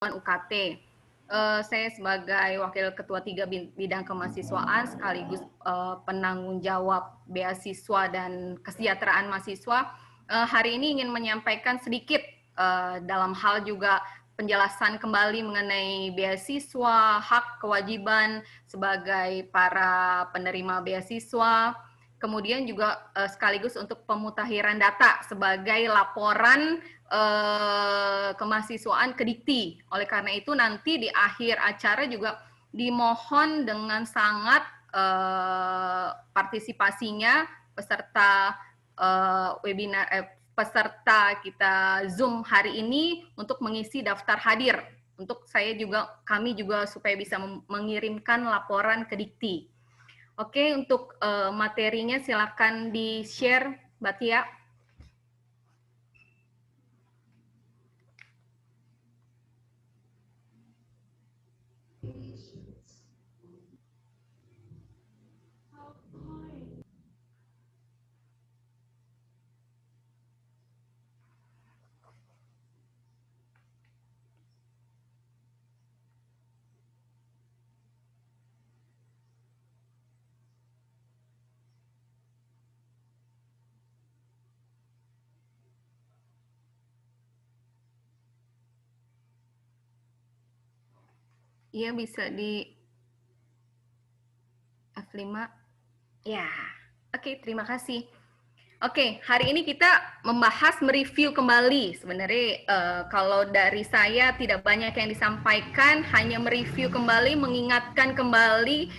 UKT. Saya sebagai Wakil Ketua 3 Bidang Kemahasiswaan sekaligus penanggung jawab beasiswa dan kesejahteraan mahasiswa, hari ini ingin menyampaikan sedikit dalam hal juga penjelasan kembali mengenai beasiswa, hak kewajiban sebagai para penerima beasiswa, kemudian juga sekaligus untuk pemutakhiran data sebagai laporan kemahasiswaan ke Dikti. Oleh karena itu nanti di akhir acara juga dimohon dengan sangat partisipasinya peserta webinar peserta kita Zoom hari ini untuk mengisi daftar hadir. Untuk kami juga supaya bisa mengirimkan laporan ke Dikti. Oke, untuk materinya silakan di-share, Mbak Tia. Iya, bisa di F5. Ya, oke, terima kasih. Oke, hari ini kita membahas mereview kembali. Sebenarnya kalau dari saya tidak banyak yang disampaikan, hanya mereview kembali, mengingatkan kembali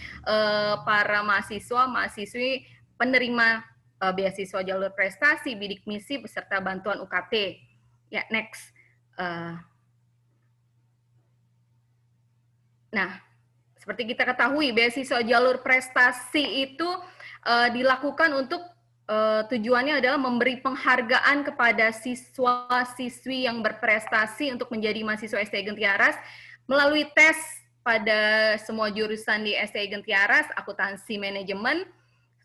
para mahasiswa-mahasiswi penerima beasiswa jalur prestasi, bidik misi, beserta bantuan UKT. Ya, next. Nah, seperti kita ketahui, beasiswa jalur prestasi itu dilakukan untuk tujuannya adalah memberi penghargaan kepada siswa-siswi yang berprestasi untuk menjadi mahasiswa STI Gentiaras melalui tes pada semua jurusan di STI Gentiaras, akuntansi manajemen,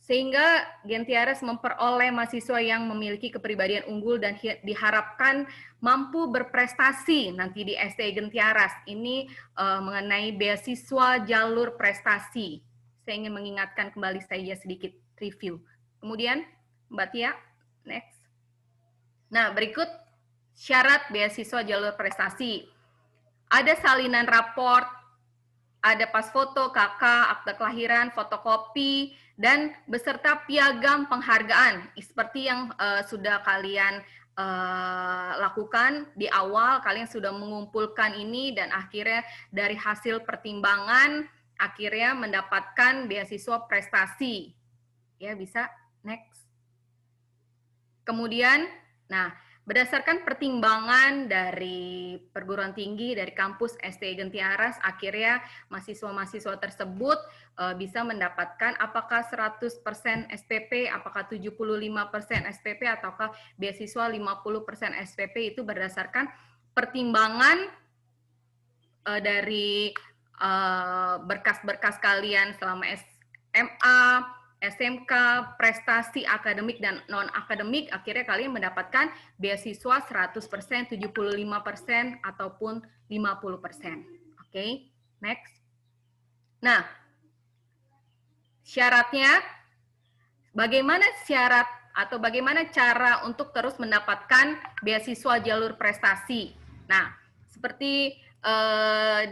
sehingga Gentiaras memperoleh mahasiswa yang memiliki kepribadian unggul dan diharapkan mampu berprestasi nanti di STI Gentiaras. Ini mengenai beasiswa jalur prestasi. Saya ingin mengingatkan kembali saja sedikit review. Kemudian, Mbak Tia, next. Nah, berikut syarat beasiswa jalur prestasi. Ada salinan raport, ada pas foto, KK, akta kelahiran, fotokopi, dan beserta piagam penghargaan. Seperti yang sudah kalian lakukan di awal, kalian sudah mengumpulkan ini dan akhirnya dari hasil pertimbangan, akhirnya mendapatkan beasiswa prestasi. Ya, bisa, next. Kemudian, nah, berdasarkan pertimbangan dari perguruan tinggi, dari kampus STI Gentiaras, akhirnya mahasiswa-mahasiswa tersebut bisa mendapatkan apakah 100% SPP, apakah 75% SPP, ataukah beasiswa 50% SPP. Itu berdasarkan pertimbangan dari berkas-berkas kalian selama SMA, SMK, prestasi akademik dan non-akademik, akhirnya kalian mendapatkan beasiswa 100%, 75%, ataupun 50%. Oke, next. Nah, syaratnya, bagaimana syarat atau bagaimana cara untuk terus mendapatkan beasiswa jalur prestasi? Nah, seperti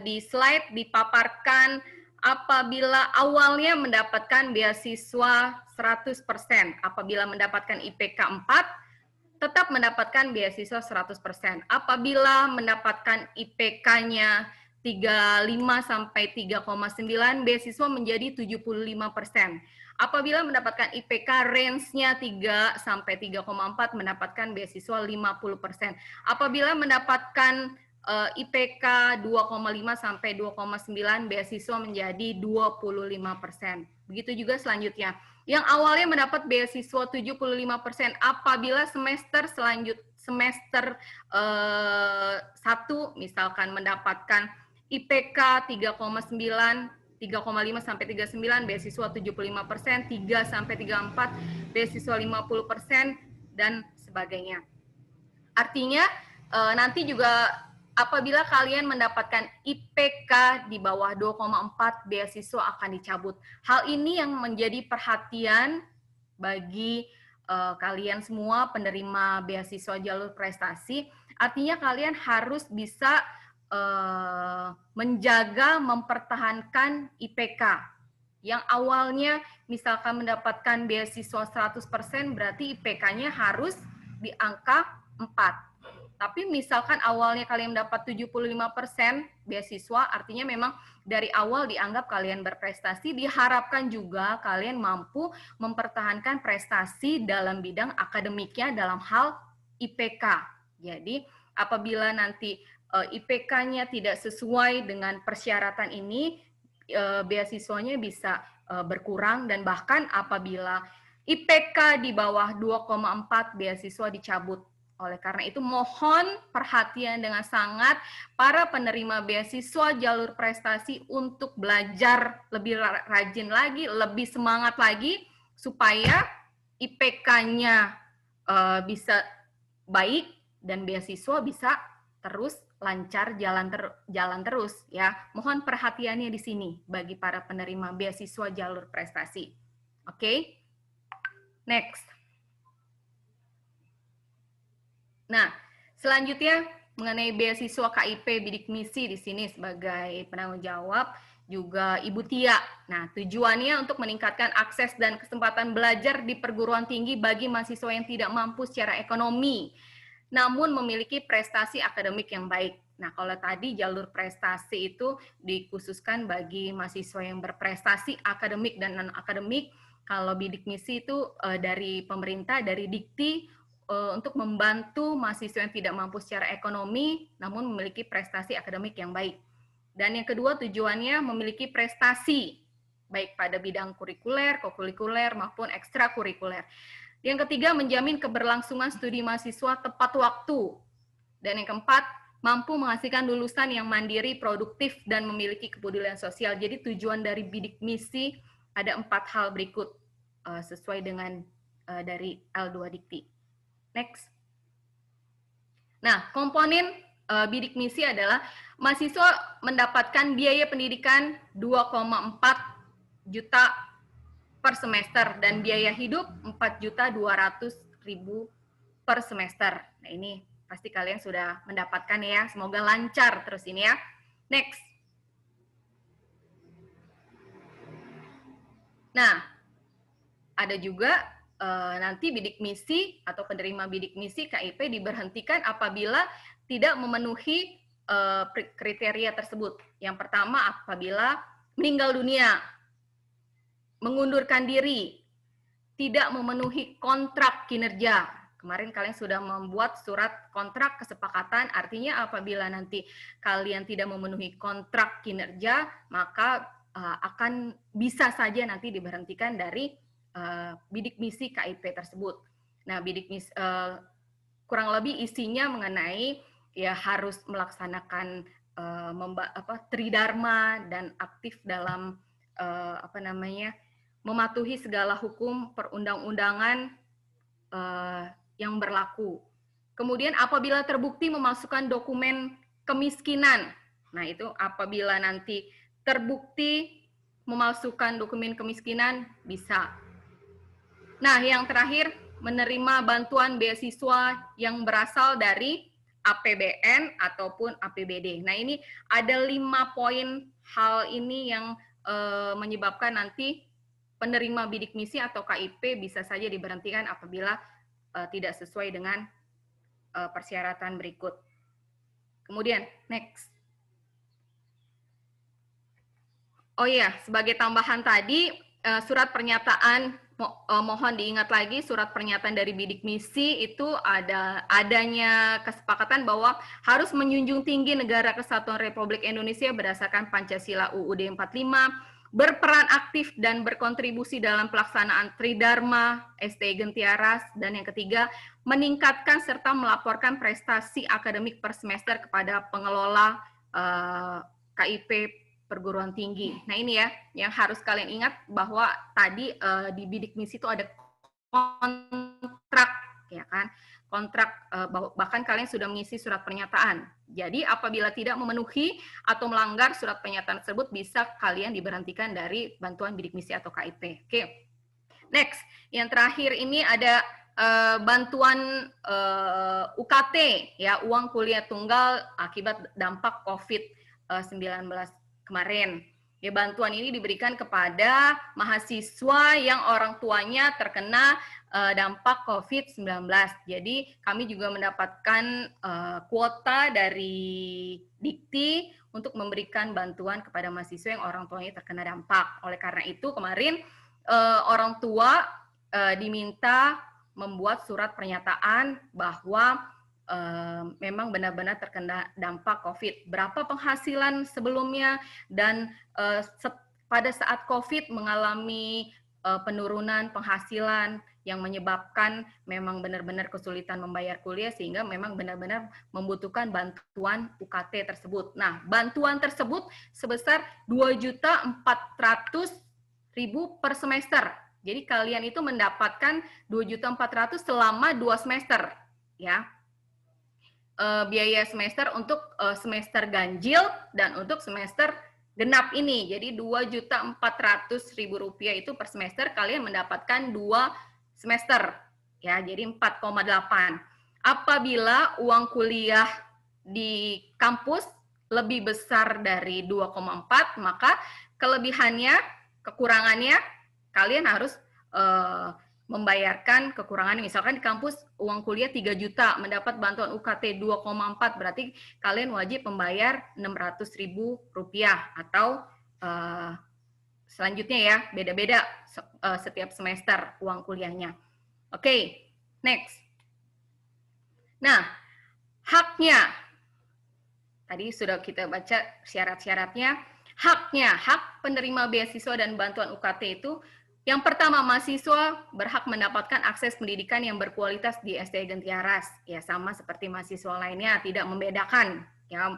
di slide dipaparkan, apabila awalnya mendapatkan beasiswa 100%, apabila mendapatkan IPK 4, tetap mendapatkan beasiswa 100%. Apabila mendapatkan IPK-nya 35 sampai 3,9, beasiswa menjadi 75%. Apabila mendapatkan IPK range-nya 3 sampai 3,4, mendapatkan beasiswa 50%. Apabila mendapatkan IPK 2,5 sampai 2,9, beasiswa menjadi 25%. Begitu juga selanjutnya. Yang awalnya mendapat beasiswa 75%, apabila semester 1 misalkan mendapatkan IPK 3,9, 3,5 sampai 39, beasiswa 75%, 3 sampai 34, beasiswa 50%, dan sebagainya. Artinya nanti juga apabila kalian mendapatkan IPK di bawah 2,4, beasiswa akan dicabut. Hal ini yang menjadi perhatian bagi kalian semua penerima beasiswa jalur prestasi. Artinya kalian harus bisa menjaga, mempertahankan IPK. Yang awalnya misalkan mendapatkan beasiswa 100%, berarti IPK-nya harus di angka 4. Tapi misalkan awalnya kalian mendapat 75% beasiswa, artinya memang dari awal dianggap kalian berprestasi, diharapkan juga kalian mampu mempertahankan prestasi dalam bidang akademiknya dalam hal IPK. Jadi apabila nanti IPK-nya tidak sesuai dengan persyaratan ini, beasiswanya bisa berkurang, dan bahkan apabila IPK di bawah 2,4, beasiswa dicabut. Oleh karena itu mohon perhatian dengan sangat para penerima beasiswa jalur prestasi untuk belajar lebih rajin lagi, lebih semangat lagi supaya IPK-nya bisa baik dan beasiswa bisa terus lancar jalan terus ya. Mohon perhatiannya di sini bagi para penerima beasiswa jalur prestasi. Oke. Next. Nah, selanjutnya mengenai beasiswa KIP bidik misi di sini sebagai penanggung jawab juga Ibu Tia. Nah, tujuannya untuk meningkatkan akses dan kesempatan belajar di perguruan tinggi bagi mahasiswa yang tidak mampu secara ekonomi, namun memiliki prestasi akademik yang baik. Nah, kalau tadi jalur prestasi itu dikhususkan bagi mahasiswa yang berprestasi akademik dan non-akademik. Kalau bidik misi itu dari pemerintah, dari Dikti, untuk membantu mahasiswa yang tidak mampu secara ekonomi, namun memiliki prestasi akademik yang baik. Dan yang kedua, tujuannya memiliki prestasi, baik pada bidang kurikuler, kokurikuler, maupun ekstrakurikuler. Yang ketiga, menjamin keberlangsungan studi mahasiswa tepat waktu. Dan yang keempat, mampu menghasilkan lulusan yang mandiri, produktif, dan memiliki kepedulian sosial. Jadi tujuan dari bidik misi ada 4 hal berikut, sesuai dengan dari L2 Dikti. Next. Nah, komponen bidik misi adalah mahasiswa mendapatkan biaya pendidikan 2,4 juta per semester dan biaya hidup 4.200.000 per semester. Nah, ini pasti kalian sudah mendapatkan ya. Semoga lancar terus ini ya. Next. Nah, ada juga nanti bidik misi atau penerima bidik misi KIP diberhentikan apabila tidak memenuhi kriteria tersebut. Yang pertama, apabila meninggal dunia, mengundurkan diri, tidak memenuhi kontrak kinerja. Kemarin kalian sudah membuat surat kontrak kesepakatan, artinya apabila nanti kalian tidak memenuhi kontrak kinerja, maka akan bisa saja nanti diberhentikan dari bidik misi KIP tersebut. Nah, bidik misi kurang lebih isinya mengenai ya harus melaksanakan tridharma dan aktif dalam mematuhi segala hukum perundang-undangan yang berlaku. Kemudian apabila terbukti memasukkan dokumen kemiskinan, nah itu apabila nanti terbukti memasukkan dokumen kemiskinan bisa. Nah, yang terakhir, menerima bantuan beasiswa yang berasal dari APBN ataupun APBD. Nah, ini ada 5 poin hal ini yang menyebabkan nanti penerima bidik misi atau KIP bisa saja diberhentikan apabila tidak sesuai dengan persyaratan berikut. Kemudian, next. Oh iya, sebagai tambahan tadi, surat pernyataan, mohon diingat lagi, surat pernyataan dari bidik misi itu adanya kesepakatan bahwa harus menjunjung tinggi Negara Kesatuan Republik Indonesia berdasarkan Pancasila UUD 45, berperan aktif dan berkontribusi dalam pelaksanaan Tridharma, STI Gentiaras, dan yang ketiga, meningkatkan serta melaporkan prestasi akademik per semester kepada pengelola KIP perguruan tinggi. Nah, ini ya yang harus kalian ingat bahwa tadi di bidik misi itu ada kontrak, ya kan? kontrak, bahkan kalian sudah mengisi surat pernyataan. Jadi apabila tidak memenuhi atau melanggar surat pernyataan tersebut, bisa kalian diberhentikan dari bantuan bidik misi atau KIP. Oke. Next, yang terakhir ini ada bantuan UKT, ya, uang kuliah tunggal akibat dampak COVID-19 kemarin. Ya, bantuan ini diberikan kepada mahasiswa yang orang tuanya terkena dampak COVID-19. Jadi kami juga mendapatkan kuota dari Dikti untuk memberikan bantuan kepada mahasiswa yang orang tuanya terkena dampak. Oleh karena itu kemarin orang tua diminta membuat surat pernyataan bahwa memang benar-benar terkena dampak COVID. Berapa penghasilan sebelumnya dan pada saat COVID mengalami penurunan penghasilan yang menyebabkan memang benar-benar kesulitan membayar kuliah sehingga memang benar-benar membutuhkan bantuan UKT tersebut. Nah, bantuan tersebut sebesar 2.400.000 per semester. Jadi kalian itu mendapatkan 2.400.000 selama 2 semester, ya. Biaya semester untuk semester ganjil dan untuk semester genap ini. Jadi 2.400.000 rupiah itu per semester kalian mendapatkan 2 semester, ya. Jadi 4,8. Apabila uang kuliah di kampus lebih besar dari 2,4, maka kekurangannya kalian harus membayarkan kekurangan. Misalkan di kampus uang kuliah 3 juta, mendapat bantuan UKT 2,4, berarti kalian wajib membayar 600.000 rupiah atau selanjutnya, ya, beda-beda setiap semester uang kuliahnya. Oke, next. Nah, haknya. Tadi sudah kita baca syarat-syaratnya. Hak penerima beasiswa dan bantuan UKT itu, yang pertama, mahasiswa berhak mendapatkan akses pendidikan yang berkualitas di SDA Gentiaras. Ya, sama seperti mahasiswa lainnya, tidak membedakan. Ya,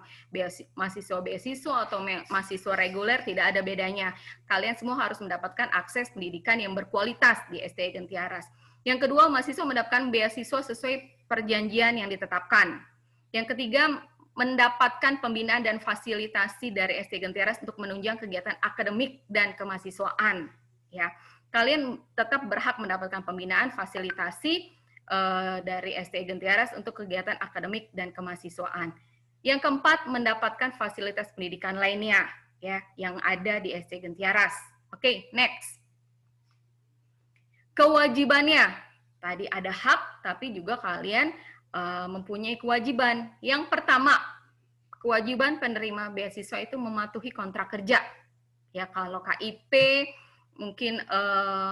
mahasiswa beasiswa atau mahasiswa reguler tidak ada bedanya. Kalian semua harus mendapatkan akses pendidikan yang berkualitas di SDA Gentiaras. Yang kedua, mahasiswa mendapatkan beasiswa sesuai perjanjian yang ditetapkan. Yang ketiga, mendapatkan pembinaan dan fasilitasi dari SDA Gentiaras untuk menunjang kegiatan akademik dan kemahasiswaan. Ya, kalian tetap berhak mendapatkan pembinaan, fasilitasi dari SDA Gentiaras untuk kegiatan akademik dan kemahasiswaan. Yang keempat, mendapatkan fasilitas pendidikan lainnya, ya, yang ada di SDA Gentiaras. Oke, next. Kewajibannya, tadi ada hak, tapi juga kalian mempunyai kewajiban. Yang pertama, kewajiban penerima beasiswa itu mematuhi kontrak kerja. Ya, kalau KIP mungkin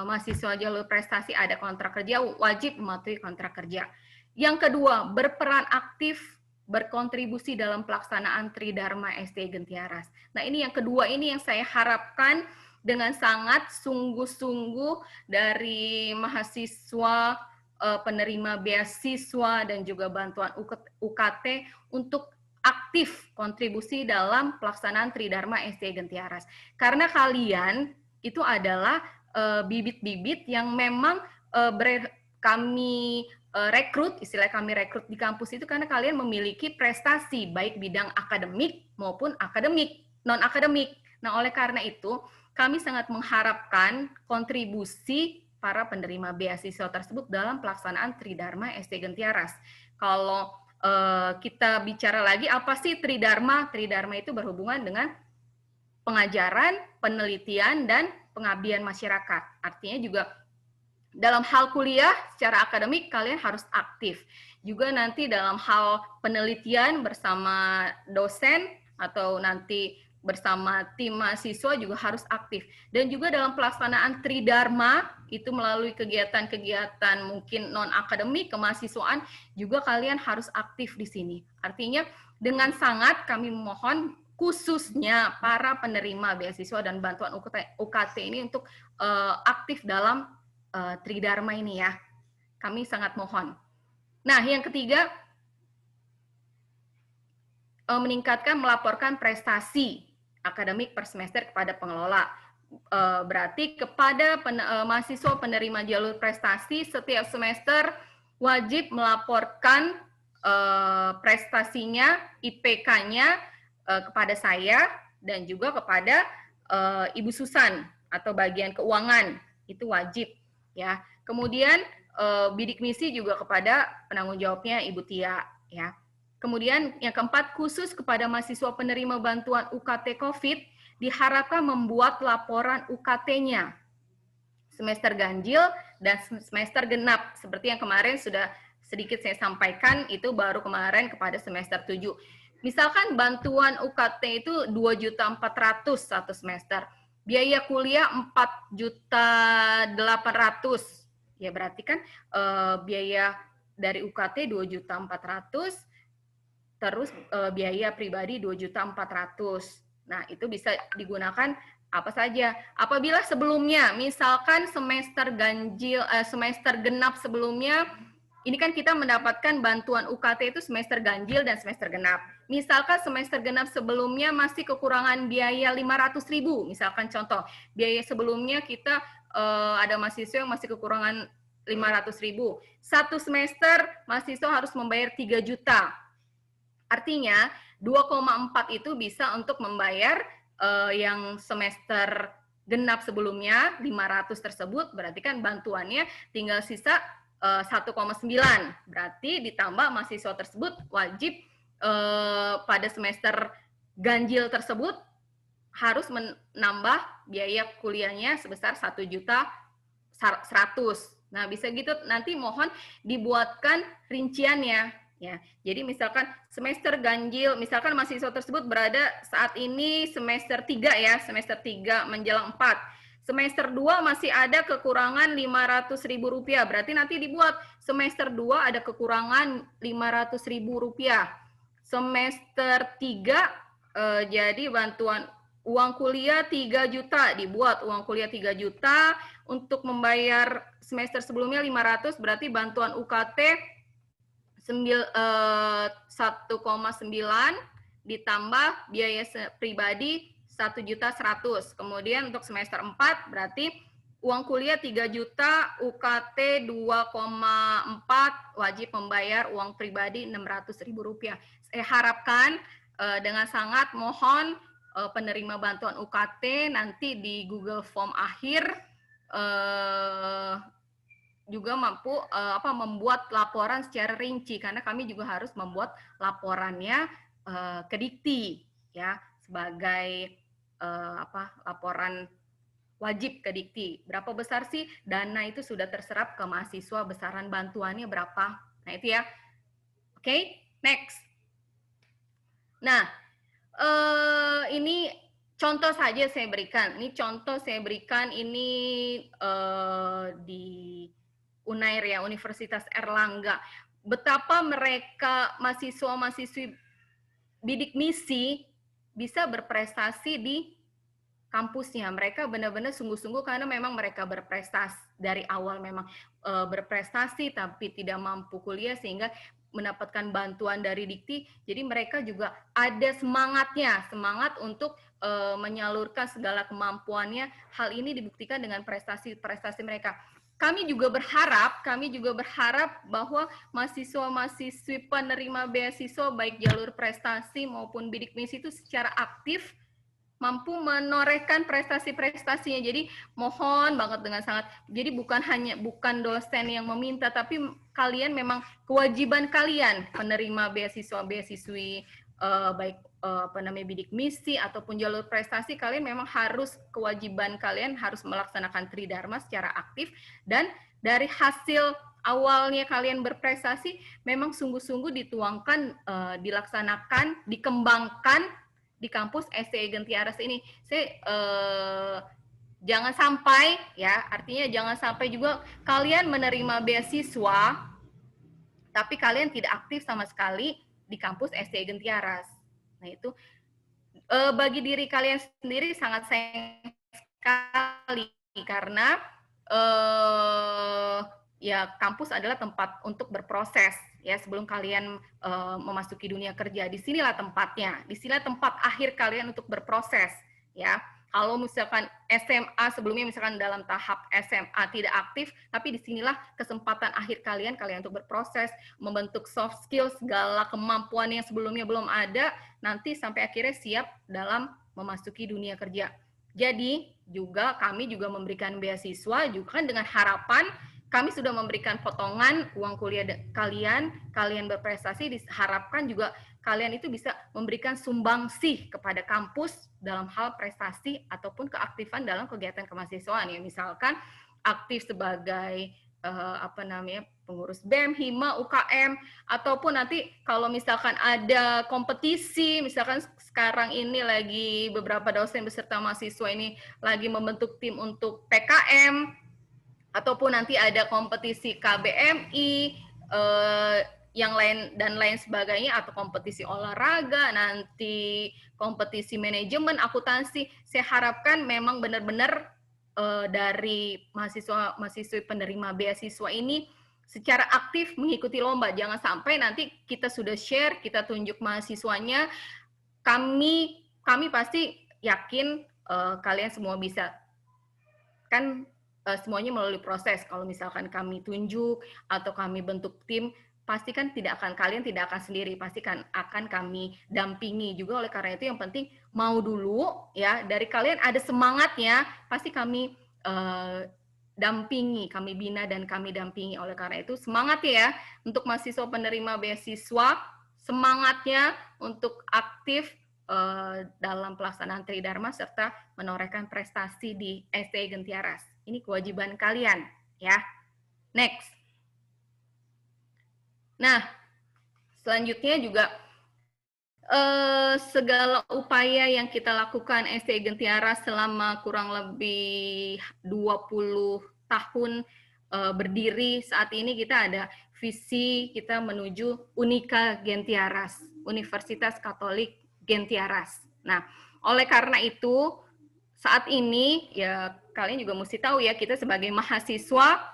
mahasiswa jalur prestasi ada kontrak kerja, wajib mematuhi kontrak kerja. Yang kedua, berperan aktif berkontribusi dalam pelaksanaan Tridharma SDA Gentiaras. Nah, ini yang kedua, ini yang saya harapkan dengan sangat sungguh-sungguh dari mahasiswa penerima beasiswa dan juga bantuan UKT untuk aktif kontribusi dalam pelaksanaan Tridharma SDA Gentiaras. Karena kalian itu adalah bibit-bibit yang memang kami rekrut, istilah kami rekrut di kampus itu karena kalian memiliki prestasi baik bidang akademik maupun non-akademik. Nah, oleh karena itu kami sangat mengharapkan kontribusi para penerima beasiswa tersebut dalam pelaksanaan Tridharma SDA Gentiaras. Kalau kita bicara lagi apa sih Tridharma? Tridharma itu berhubungan dengan pengajaran, penelitian, dan pengabdian masyarakat. Artinya juga dalam hal kuliah secara akademik kalian harus aktif. Juga nanti dalam hal penelitian bersama dosen atau nanti bersama tim mahasiswa juga harus aktif. Dan juga dalam pelaksanaan Tridharma itu melalui kegiatan-kegiatan mungkin non-akademik, kemahasiswaan, juga kalian harus aktif di sini. Artinya dengan sangat kami mohon khususnya para penerima beasiswa dan bantuan UKT ini untuk aktif dalam Tridharma ini, ya. Kami sangat mohon. Nah, yang ketiga, meningkatkan melaporkan prestasi akademik per semester kepada pengelola. Berarti kepada mahasiswa penerima jalur prestasi setiap semester wajib melaporkan prestasinya, IPK-nya kepada saya dan juga kepada Ibu Susan atau bagian keuangan, itu wajib ya. Kemudian bidik misi juga kepada penanggung jawabnya Ibu Tia ya. Kemudian yang keempat, khusus kepada mahasiswa penerima bantuan UKT COVID diharapkan membuat laporan UKT-nya semester ganjil dan semester genap, seperti yang kemarin sudah sedikit saya sampaikan, itu baru kemarin kepada semester 7. Misalkan bantuan UKT itu 2.400.000 satu semester, biaya kuliah 4.800.000, ya berarti kan biaya dari UKT 2.400.000, terus biaya pribadi 2.400.000. Nah, itu bisa digunakan apa saja. Apabila sebelumnya, misalkan semester ganjil, semester genap sebelumnya, ini kan kita mendapatkan bantuan UKT itu semester ganjil dan semester genap. Misalkan semester genap sebelumnya masih kekurangan biaya 500.000, misalkan contoh, biaya sebelumnya kita ada mahasiswa yang masih kekurangan 500.000. Satu semester mahasiswa harus membayar 3 juta. Artinya 2,4 itu bisa untuk membayar yang semester genap sebelumnya 500 tersebut, berarti kan bantuannya tinggal sisa 1,9. Berarti ditambah mahasiswa tersebut wajib pada semester ganjil tersebut harus menambah biaya kuliahnya sebesar 1.100.000. Nah, bisa gitu nanti mohon dibuatkan rinciannya. Ya, jadi misalkan semester ganjil, misalkan mahasiswa tersebut berada saat ini semester 3 ya, semester 3 menjelang 4. Semester 2 masih ada kekurangan Rp500.000, berarti nanti dibuat semester 2 ada kekurangan Rp500.000. Semester 3 jadi bantuan uang kuliah 3 juta, dibuat uang kuliah 3 juta, untuk membayar semester sebelumnya 500, berarti bantuan UKT 1,9 ditambah biaya pribadi 1.100.000. Kemudian untuk semester 4 berarti uang kuliah 3 juta, UKT 2,4, wajib membayar uang pribadi Rp600.000. Saya harapkan dengan sangat mohon penerima bantuan UKT nanti di Google Form akhir juga mampu membuat laporan secara rinci, karena kami juga harus membuat laporannya ke Dikti ya, sebagai laporan wajib ke Dikti. Berapa besar sih dana itu sudah terserap ke mahasiswa, besaran bantuannya berapa. Nah, itu ya. Oke, next. Nah, ini contoh saja saya berikan. Ini contoh saya berikan ini di Unair ya, Universitas Erlangga. Betapa mereka mahasiswa-mahasiswi bidik misi bisa berprestasi di kampusnya. Mereka benar-benar sungguh-sungguh karena memang mereka berprestasi dari awal, memang berprestasi tapi tidak mampu kuliah sehingga mendapatkan bantuan dari Dikti. Jadi mereka juga ada semangatnya, semangat untuk menyalurkan segala kemampuannya. Hal ini dibuktikan dengan prestasi-prestasi mereka. Kami juga berharap bahwa mahasiswa-mahasiswi penerima beasiswa baik jalur prestasi maupun bidik misi itu secara aktif mampu menorehkan prestasi-prestasinya. Jadi mohon banget dengan sangat, jadi bukan dosen yang meminta, tapi kalian memang kewajiban kalian penerima beasiswa-beasiswi baik bidik misi ataupun jalur prestasi, kalian memang harus, kewajiban kalian harus melaksanakan Tridharma secara aktif, dan dari hasil awalnya kalian berprestasi memang sungguh-sungguh dituangkan, dilaksanakan, dikembangkan di kampus STI Gentiares ini. Saya jangan sampai ya, artinya jangan sampai juga kalian menerima beasiswa tapi kalian tidak aktif sama sekali di kampus STI Gentiares. Nah, itu bagi diri kalian sendiri sangat sayang sekali, karena ya kampus adalah tempat untuk berproses ya sebelum kalian memasuki dunia kerja. Disinilah tempatnya, disinilah tempat akhir kalian untuk berproses ya. Kalau misalkan SMA sebelumnya misalkan dalam tahap SMA tidak aktif, tapi disinilah kesempatan akhir kalian untuk berproses, membentuk soft skill, segala kemampuan yang sebelumnya belum ada, nanti sampai akhirnya siap dalam memasuki dunia kerja. Jadi juga kami juga memberikan beasiswa juga kan dengan harapan kami sudah memberikan potongan uang kuliah kalian berprestasi, diharapkan juga kalian itu bisa memberikan sumbangsih kepada kampus dalam hal prestasi ataupun keaktifan dalam kegiatan kemahasiswaan ya, misalkan aktif sebagai pengurus BEM, HIMA, UKM, ataupun nanti kalau misalkan ada kompetisi, misalkan sekarang ini lagi beberapa dosen beserta mahasiswa ini lagi membentuk tim untuk PKM, ataupun nanti ada kompetisi KBMI, yang lain dan lain sebagainya, atau kompetisi olahraga, nanti kompetisi manajemen, akuntansi, saya harapkan memang benar-benar dari mahasiswa-mahasiswi penerima beasiswa ini secara aktif mengikuti lomba. Jangan sampai nanti kita sudah share, kita tunjuk mahasiswanya, kami pasti yakin kalian semua bisa. Kan semuanya melalui proses. Kalau misalkan kami tunjuk atau kami bentuk tim, pasti kan kalian tidak akan sendiri, pasti kan akan kami dampingi juga. Oleh karena itu yang penting mau dulu ya, dari kalian ada semangatnya, pasti kami dampingi, kami bina dan kami dampingi. Oleh karena itu semangat ya untuk mahasiswa penerima beasiswa, semangatnya untuk aktif dalam pelaksanaan Tridharma serta menorehkan prestasi di STI Gentiaras. Ini kewajiban kalian ya. Next. Nah, selanjutnya juga segala upaya yang kita lakukan STI Gentiaras selama kurang lebih 20 tahun berdiri, saat ini kita ada visi kita menuju Unika Gentiaras, Universitas Katolik Gentiaras. Nah, oleh karena itu saat ini ya kalian juga mesti tahu ya, kita sebagai mahasiswa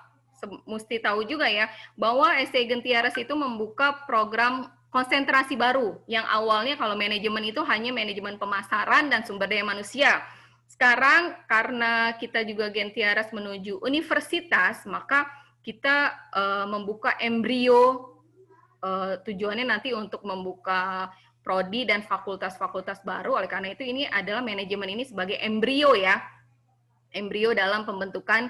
mesti tahu juga ya bahwa STI Gentiaras itu membuka program konsentrasi baru yang awalnya kalau manajemen itu hanya manajemen pemasaran dan sumber daya manusia. Sekarang karena kita juga Gentiaras menuju universitas, maka kita membuka embrio, tujuannya nanti untuk membuka prodi dan fakultas-fakultas baru. Oleh karena itu ini adalah manajemen ini sebagai embrio ya, embrio dalam pembentukan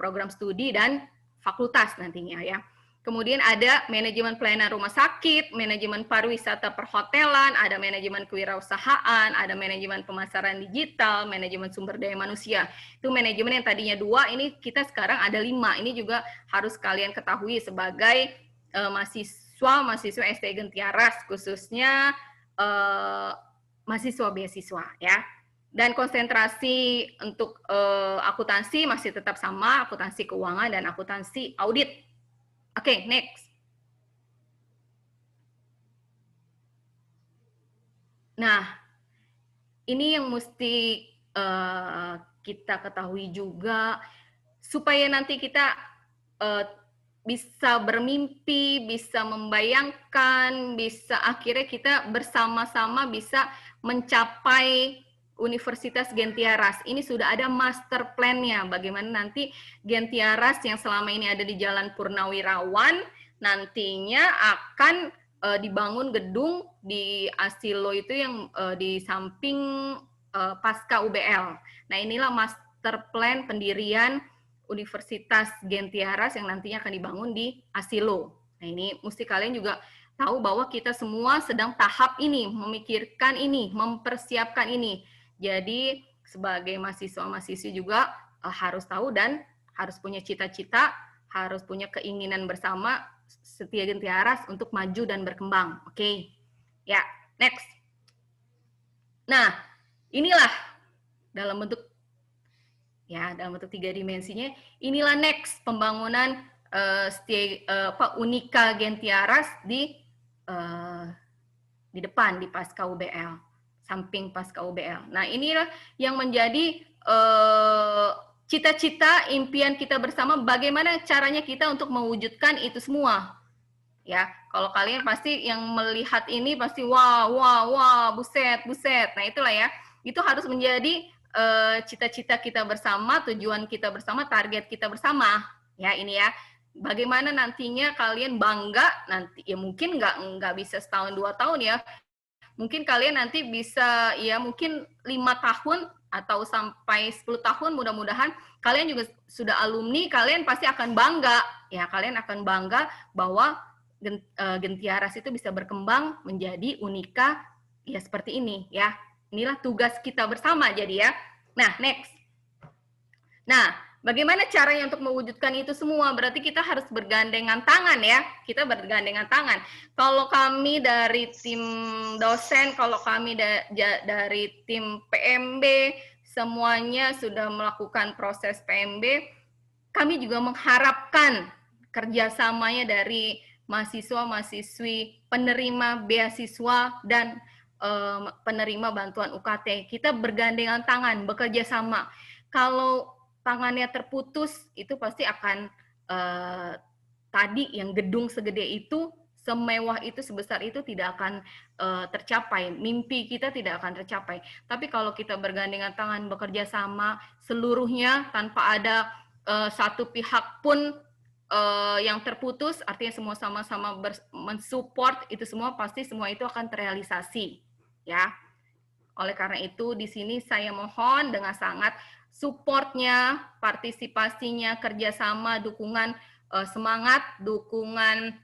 program studi dan fakultas nantinya ya. Kemudian ada manajemen pelayanan rumah sakit, manajemen pariwisata perhotelan, ada manajemen kewirausahaan, ada manajemen pemasaran digital, manajemen sumber daya manusia. Itu manajemen yang tadinya 2, ini kita sekarang ada 5. Ini juga harus kalian ketahui sebagai mahasiswa STI Gentiaras, khususnya mahasiswa beasiswa ya. Dan konsentrasi untuk akuntansi masih tetap sama, akuntansi keuangan dan akuntansi audit. Oke, next. Nah, ini yang mesti kita ketahui juga, supaya nanti kita bisa bermimpi, bisa membayangkan, bisa akhirnya kita bersama-sama bisa mencapai Universitas Gentiaras. Ini sudah ada master plan-nya, bagaimana nanti Gentiaras yang selama ini ada di Jalan Purnawirawan, nantinya akan dibangun gedung di Asilo itu yang di samping pasca UBL. Nah inilah master plan pendirian Universitas Gentiaras yang nantinya akan dibangun di Asilo. Nah ini mesti kalian juga tahu bahwa kita semua sedang tahap ini, memikirkan ini, mempersiapkan ini. Jadi sebagai mahasiswa-mahasiswi juga harus tahu dan harus punya cita-cita, harus punya keinginan bersama Setia Gentiaras untuk maju dan berkembang. Oke. Ya, next. Nah, inilah dalam bentuk 3 dimensinya, inilah next pembangunan Unika Gentiaras di depan, di pasca UBL. Samping pasca UBL. Nah, inilah yang menjadi cita-cita, impian kita bersama, bagaimana caranya kita untuk mewujudkan itu semua. Ya, kalau kalian pasti yang melihat ini pasti wah, buset. Nah, itulah ya. Itu harus menjadi cita-cita kita bersama, tujuan kita bersama, target kita bersama. Ya, ini ya. Bagaimana nantinya kalian bangga nanti, ya mungkin nggak bisa setahun 2 tahun ya, mungkin kalian nanti bisa ya mungkin 5 tahun atau sampai 10 tahun, mudah-mudahan kalian juga sudah alumni, kalian pasti akan bangga ya, kalian akan bangga bahwa Gentiaras itu bisa berkembang menjadi Unika ya seperti ini ya. Inilah tugas kita bersama jadi ya. Nah, next. Nah, bagaimana caranya untuk mewujudkan itu semua? Berarti kita harus bergandengan tangan ya. Kita bergandengan tangan. Kalau kami dari tim dosen, kalau kami dari tim PMB, semuanya sudah melakukan proses PMB, kami juga mengharapkan kerjasamanya dari mahasiswa-mahasiswi penerima beasiswa dan penerima bantuan UKT. Kita bergandengan tangan, bekerja sama. Kalau tangannya terputus, itu pasti akan tadi yang gedung segede itu, semewah itu, sebesar itu tidak akan tercapai. Mimpi kita tidak akan tercapai. Tapi kalau kita bergandengan tangan, bekerja sama seluruhnya tanpa ada satu pihak pun yang terputus, artinya semua sama-sama mensupport itu semua, pasti semua itu akan terrealisasi. Ya. Oleh karena itu, di sini saya mohon dengan sangat supportnya, partisipasinya, kerjasama, dukungan semangat, dukungan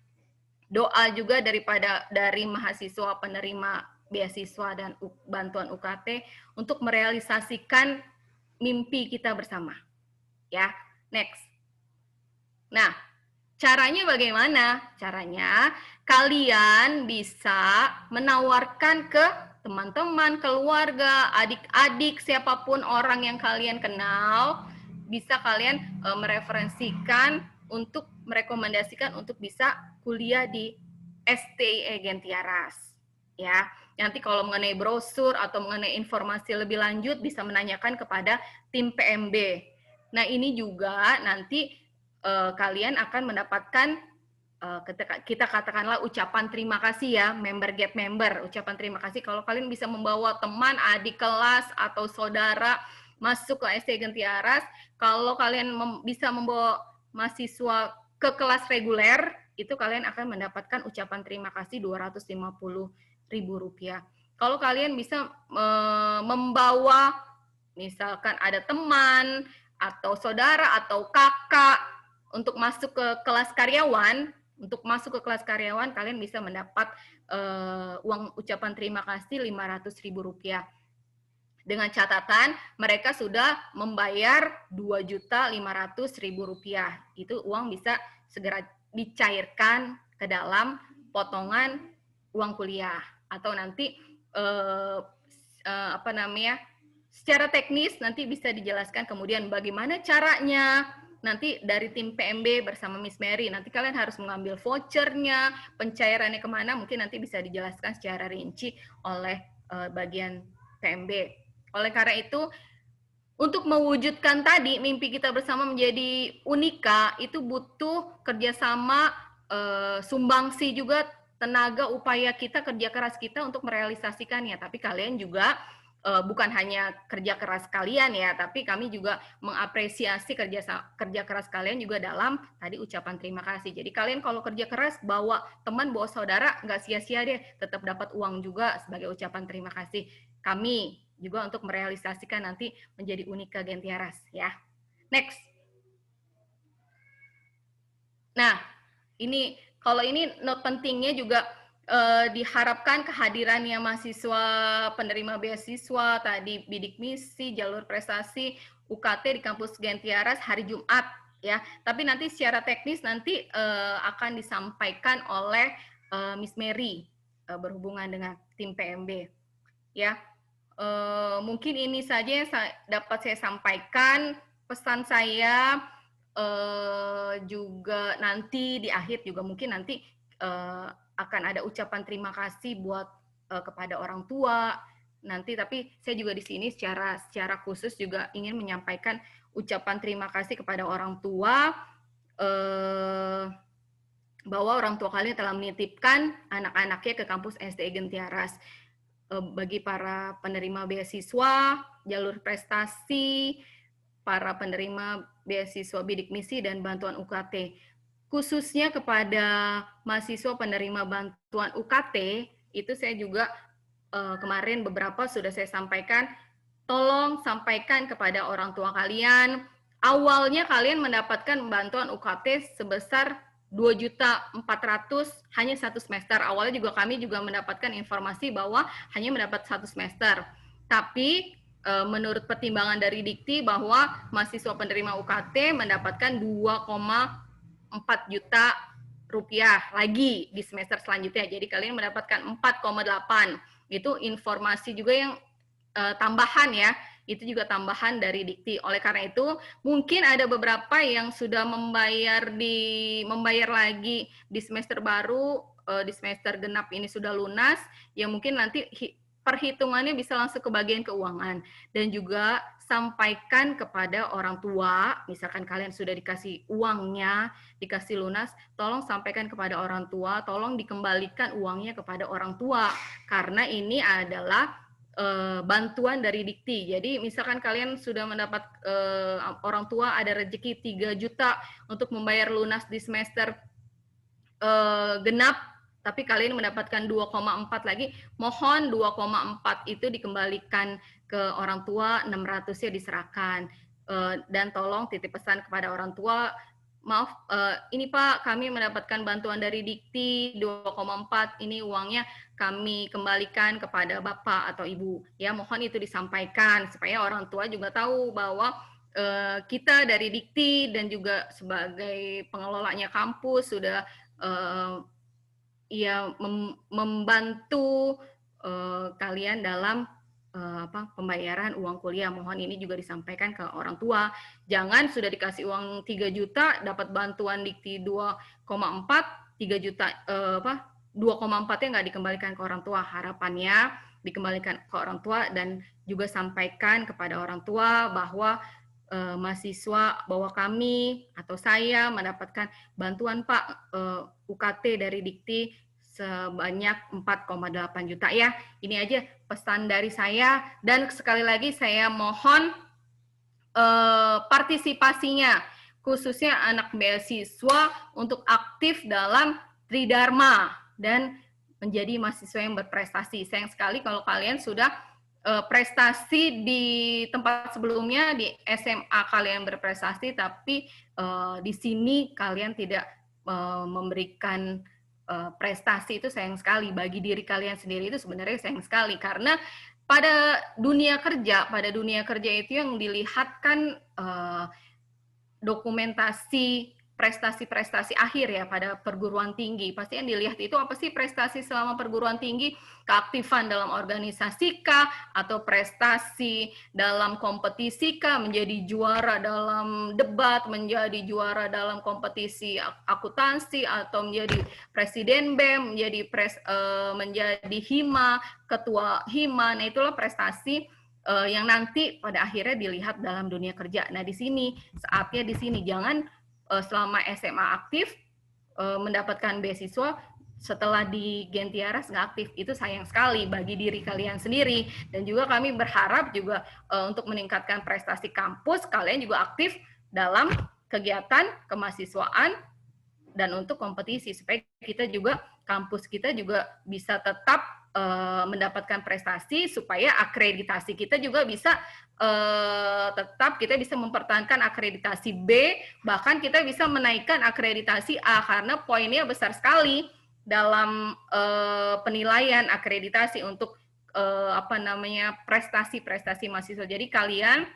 doa juga dari mahasiswa penerima beasiswa dan bantuan UKT untuk merealisasikan mimpi kita bersama. Ya, next. Nah, caranya bagaimana? Caranya kalian bisa menawarkan ke teman-teman, keluarga, adik-adik, siapapun orang yang kalian kenal, bisa kalian mereferensikan untuk merekomendasikan untuk bisa kuliah di STIE Gentiaras. Ya, nanti kalau mengenai brosur atau mengenai informasi lebih lanjut bisa menanyakan kepada tim PMB. Nah, ini juga nanti kalian akan mendapatkan kita katakanlah ucapan terima kasih ya, member get member, ucapan terima kasih kalau kalian bisa membawa teman, adik kelas atau saudara masuk ke STIE Gentiaras. Kalau kalian bisa membawa mahasiswa ke kelas reguler, itu kalian akan mendapatkan ucapan terima kasih Rp250.000. Kalau kalian bisa membawa misalkan ada teman atau saudara atau kakak untuk masuk ke kelas karyawan, kalian bisa mendapat uang ucapan terima kasih Rp500.000. Dengan catatan mereka sudah membayar Rp2.500.000. Itu uang bisa segera dicairkan ke dalam potongan uang kuliah atau nanti secara teknis nanti bisa dijelaskan kemudian bagaimana caranya. Nanti dari tim PMB bersama Miss Mary, nanti kalian harus mengambil vouchernya, pencairannya kemana, mungkin nanti bisa dijelaskan secara rinci oleh bagian PMB. Oleh karena itu, untuk mewujudkan tadi mimpi kita bersama menjadi Unika, itu butuh kerjasama, sumbangsi juga, tenaga, upaya kita, kerja keras kita untuk merealisasikannya. Tapi kalian juga bukan hanya kerja keras kalian ya, tapi kami juga mengapresiasi kerja keras kalian juga dalam tadi ucapan terima kasih. Jadi kalian kalau kerja keras, bawa teman, bawa saudara, nggak sia-sia deh, tetap dapat uang juga sebagai ucapan terima kasih kami juga untuk merealisasikan nanti menjadi Unika Gentiaras ya. Next. Nah, ini kalau ini note pentingnya juga diharapkan kehadirannya mahasiswa penerima beasiswa, tadi bidik misi, jalur prestasi, UKT di kampus Gentiaras hari Jumat ya. Tapi nanti secara teknis nanti akan disampaikan oleh Miss Mary berhubungan dengan tim PMB ya. Mungkin ini saja yang dapat saya sampaikan. Pesan saya juga nanti di akhir juga mungkin nanti akan ada ucapan terima kasih buat kepada orang tua nanti, tapi saya juga di sini secara khusus juga ingin menyampaikan ucapan terima kasih kepada orang tua bahwa orang tua kalian telah menitipkan anak-anaknya ke kampus STIE Gentiaras. bagi para penerima beasiswa, jalur prestasi, para penerima beasiswa bidik misi dan bantuan UKT. Khususnya kepada mahasiswa penerima bantuan UKT, itu saya juga kemarin beberapa sudah saya sampaikan, tolong sampaikan kepada orang tua kalian. Awalnya kalian mendapatkan bantuan UKT sebesar 2.400.000 hanya satu semester. Awalnya juga kami juga mendapatkan informasi bahwa hanya mendapat satu semester. Tapi menurut pertimbangan dari Dikti bahwa mahasiswa penerima UKT mendapatkan 2,4 juta rupiah lagi di semester selanjutnya. Jadi kalian mendapatkan 4,8. Itu informasi juga yang tambahan ya. Itu juga tambahan dari Dikti. Oleh karena itu, mungkin ada beberapa yang sudah membayar lagi di semester baru, di semester genap ini sudah lunas, yang mungkin nanti perhitungannya bisa langsung ke bagian keuangan. Dan juga sampaikan kepada orang tua, misalkan kalian sudah dikasih uangnya, dikasih lunas, tolong sampaikan kepada orang tua, tolong dikembalikan uangnya kepada orang tua, karena ini adalah bantuan dari Dikti. Jadi misalkan kalian sudah mendapat orang tua ada rezeki 3 juta untuk membayar lunas di semester genap, tapi kalian mendapatkan 2,4 lagi, mohon 2,4 itu dikembalikan ke orang tua, 600-nya diserahkan. Dan tolong titip pesan kepada orang tua, maaf, ini Pak, kami mendapatkan bantuan dari Dikti 2,4, ini uangnya kami kembalikan kepada Bapak atau Ibu. Ya, mohon itu disampaikan supaya orang tua juga tahu bahwa kita dari Dikti dan juga sebagai pengelolanya kampus sudah membantu kalian dalam pembayaran uang kuliah. Mohon ini juga disampaikan ke orang tua. Jangan sudah dikasih uang 3 juta, dapat bantuan Dikti 2,4, 3 juta 2,4-nya nggak dikembalikan ke orang tua. Harapannya dikembalikan ke orang tua dan juga sampaikan kepada orang tua bahwa mahasiswa, bahwa kami atau saya mendapatkan bantuan Pak UKT dari Dikti sebanyak 4,8 juta ya. Ini aja pesan dari saya, dan sekali lagi saya mohon partisipasinya, khususnya anak beasiswa untuk aktif dalam Tridharma dan menjadi mahasiswa yang berprestasi. Sayang sekali kalau kalian sudah prestasi di tempat sebelumnya, di SMA kalian berprestasi, tapi di sini kalian tidak memberikan prestasi. Itu sayang sekali. Bagi diri kalian sendiri itu sebenarnya sayang sekali, karena pada dunia kerja itu yang dilihat kan dokumentasi prestasi-prestasi akhir ya pada perguruan tinggi. Pasti yang dilihat itu apa sih prestasi selama perguruan tinggi, keaktifan dalam organisasi kah, atau prestasi dalam kompetisi kah, menjadi juara dalam debat, menjadi juara dalam kompetisi akuntansi, atau menjadi presiden BEM, menjadi HIMA, ketua HIMA. Nah, itulah prestasi yang nanti pada akhirnya dilihat dalam dunia kerja. Nah, di sini saatnya di sini jangan selama SMA aktif mendapatkan beasiswa, setelah di Gentiaras nggak aktif. Itu sayang sekali bagi diri kalian sendiri. Dan juga kami berharap juga untuk meningkatkan prestasi kampus, kalian juga aktif dalam kegiatan kemahasiswaan dan untuk kompetisi, supaya kita juga, kampus kita juga bisa tetap mendapatkan prestasi, supaya akreditasi kita juga bisa tetap, kita bisa mempertahankan akreditasi B, bahkan kita bisa menaikkan akreditasi A, karena poinnya besar sekali dalam penilaian akreditasi untuk prestasi-prestasi mahasiswa. Jadi kalian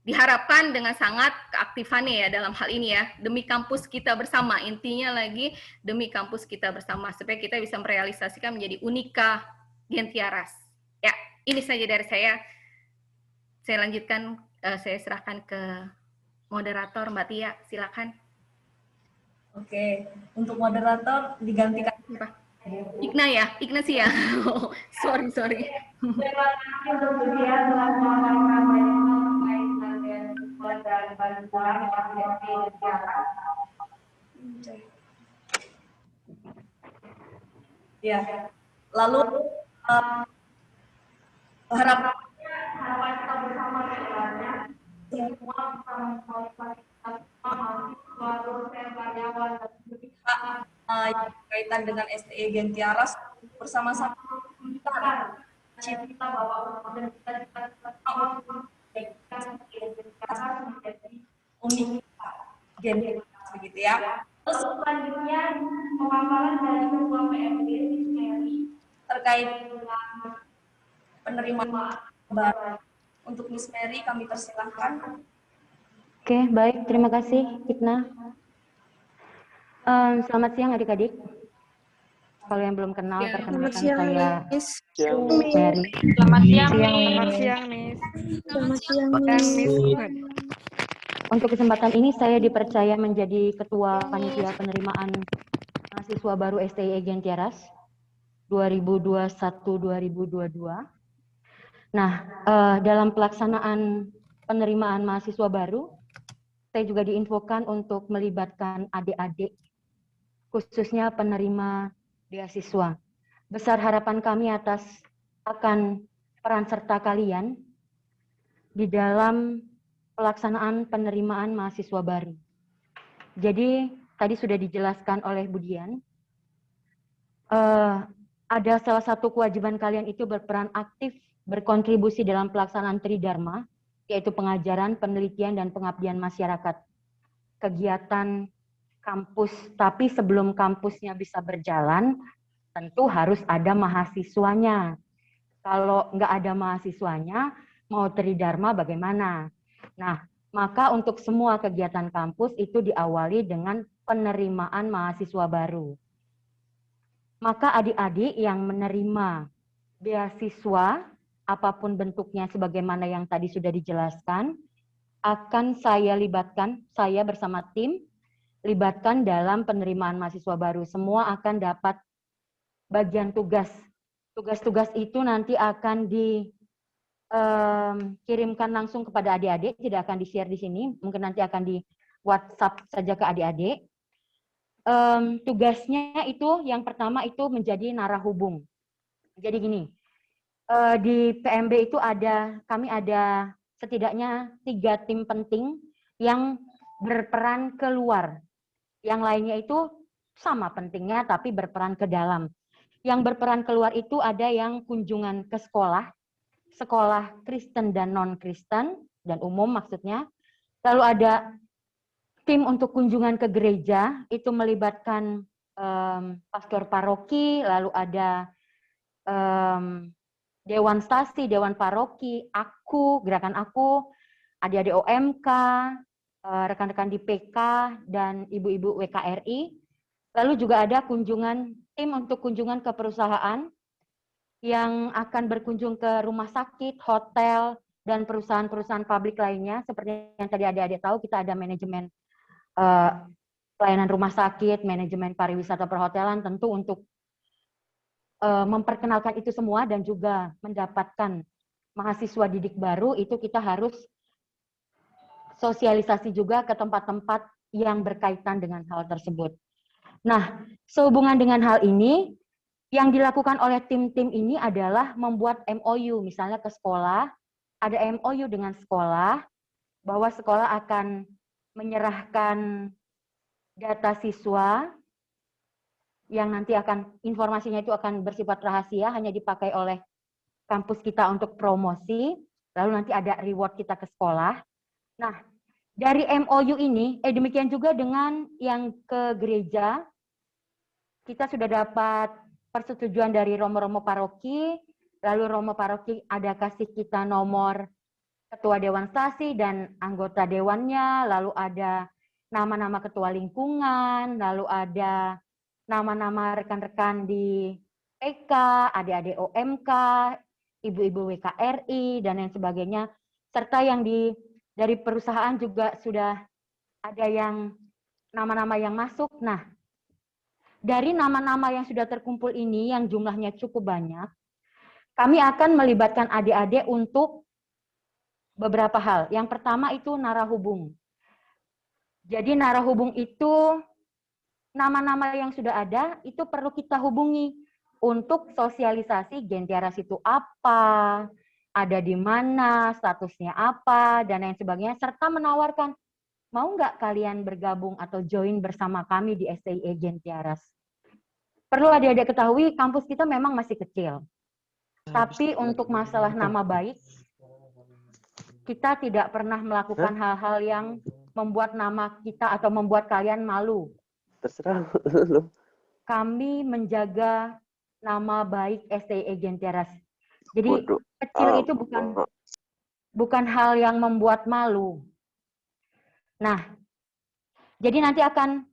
diharapkan dengan sangat keaktifannya ya dalam hal ini ya, demi kampus kita bersama. Intinya lagi demi kampus kita bersama, supaya kita bisa merealisasikan menjadi Unika Gentiaras. Ya, ini saja dari saya. Saya lanjutkan, saya serahkan ke moderator Mbak Tia, silakan. Oke, untuk moderator digantikan Igna ya, Igna sih ya. Oh, sorry. Terima kasih untuk dia telah memaparkan banyak hal dan bantuan yang ya. Lalu Harap harapan kita bersama sebenarnya ya, semua bisa memkualifikasi mahasiswa, dosen, karyawan, dan yang berkaitan dengan STE Gentiaras bersama-sama kita cita bahwa dan kita untuk menjadi unik Gentiaras begitu ya. Terus lalu selanjutnya pemaparan dari ketua PMD Mary terkait dengan penerimaan baru untuk Miss Mary kami persilahkan. Oke, baik. Terima kasih, Fitna. Selamat siang adik-adik. Kalau yang belum kenal, perkenalkan saya Miss. Mary. Selamat siang, Selamat Miss. siang, Miss. Selamat siang, Miss. Untuk kesempatan ini saya dipercaya menjadi Ketua Panitia Penerimaan Mahasiswa Baru STI Gentiaras 2021-2022. Nah, dalam pelaksanaan penerimaan mahasiswa baru, saya juga diinfokan untuk melibatkan adik-adik, khususnya penerima beasiswa. Besar harapan kami atas akan peran serta kalian di dalam pelaksanaan penerimaan mahasiswa baru. Jadi tadi sudah dijelaskan oleh Budian, ada salah satu kewajiban kalian itu berperan aktif berkontribusi dalam pelaksanaan Tridharma, yaitu pengajaran, penelitian, dan pengabdian masyarakat. Kegiatan kampus, tapi sebelum kampusnya bisa berjalan, tentu harus ada mahasiswanya. Kalau nggak ada mahasiswanya, mau Tridharma bagaimana? Nah, maka untuk semua kegiatan kampus itu diawali dengan penerimaan mahasiswa baru. Maka adik-adik yang menerima beasiswa, apapun bentuknya sebagaimana yang tadi sudah dijelaskan, akan saya libatkan, saya bersama tim, libatkan dalam penerimaan mahasiswa baru. Semua akan dapat bagian tugas. Tugas-tugas itu nanti akan dikirimkan langsung kepada adik-adik, tidak akan di-share di sini, mungkin nanti akan di WhatsApp saja ke adik-adik. Tugasnya itu yang pertama itu menjadi narahubung. Jadi gini, di PMB itu kami ada setidaknya 3 tim penting yang berperan keluar. Yang lainnya itu sama pentingnya tapi berperan ke dalam. Yang berperan keluar itu ada yang kunjungan ke sekolah, sekolah Kristen dan non-Kristen, dan umum maksudnya. Lalu ada tim untuk kunjungan ke gereja, itu melibatkan pastor paroki, lalu ada Dewan Stasi, Dewan Paroki, aku, Gerakan Aku, adik-adik OMK, rekan-rekan di PK, dan ibu-ibu WKRI. Lalu juga ada tim untuk kunjungan ke perusahaan yang akan berkunjung ke rumah sakit, hotel, dan perusahaan-perusahaan publik lainnya. Seperti yang tadi adik-adik tahu, kita ada manajemen pelayanan rumah sakit, manajemen pariwisata perhotelan, tentu untuk memperkenalkan itu semua dan juga mendapatkan mahasiswa didik baru, itu kita harus sosialisasi juga ke tempat-tempat yang berkaitan dengan hal tersebut. Nah, sehubungan dengan hal ini, yang dilakukan oleh tim-tim ini adalah membuat MOU, misalnya ke sekolah, ada MOU dengan sekolah, bahwa sekolah akan menyerahkan data siswa, yang nanti informasinya itu akan bersifat rahasia, hanya dipakai oleh kampus kita untuk promosi, lalu nanti ada reward kita ke sekolah. Nah, dari MOU ini, demikian juga dengan yang ke gereja, kita sudah dapat persetujuan dari romo-romo paroki, lalu romo paroki ada kasih kita nomor ketua dewan stasi dan anggota dewannya, lalu ada nama-nama ketua lingkungan, lalu ada nama-nama rekan-rekan di PK, adik-adik OMK, ibu-ibu WKRI, dan lain sebagainya. Serta yang dari perusahaan juga sudah ada yang nama-nama yang masuk. Nah, dari nama-nama yang sudah terkumpul ini, yang jumlahnya cukup banyak, kami akan melibatkan adik-adik untuk beberapa hal. Yang pertama itu narahubung. Jadi narahubung itu nama-nama yang sudah ada itu perlu kita hubungi untuk sosialisasi Gentiaras itu apa, ada di mana, statusnya apa, dan lain sebagainya, serta menawarkan, mau nggak kalian bergabung atau join bersama kami di STIE Gentiaras? Perlu adik-adik ketahui, kampus kita memang masih kecil. Tapi untuk masalah nama baik, kita tidak pernah melakukan hal-hal yang membuat nama kita atau membuat kalian malu. Terserah lu. Kami menjaga nama baik STIE Gentiaras. Jadi Waduh. kecil itu bukan hal yang membuat malu. Nah, jadi nanti akan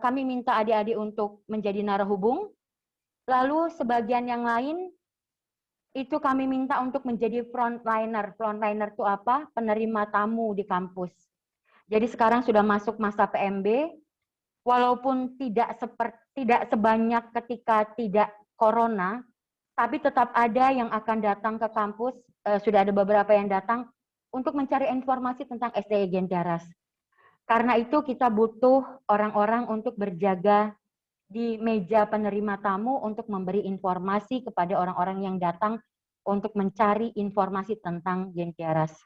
kami minta adik-adik untuk menjadi narahubung. Lalu sebagian yang lain itu kami minta untuk menjadi frontliner. Frontliner itu apa? Penerima tamu di kampus. Jadi sekarang sudah masuk masa PMB, walaupun tidak sebanyak ketika tidak corona, tapi tetap ada yang akan datang ke kampus, sudah ada beberapa yang datang untuk mencari informasi tentang STIE Gentiaras. Karena itu kita butuh orang-orang untuk berjaga di meja penerima tamu untuk memberi informasi kepada orang-orang yang datang untuk mencari informasi tentang Gentiaras.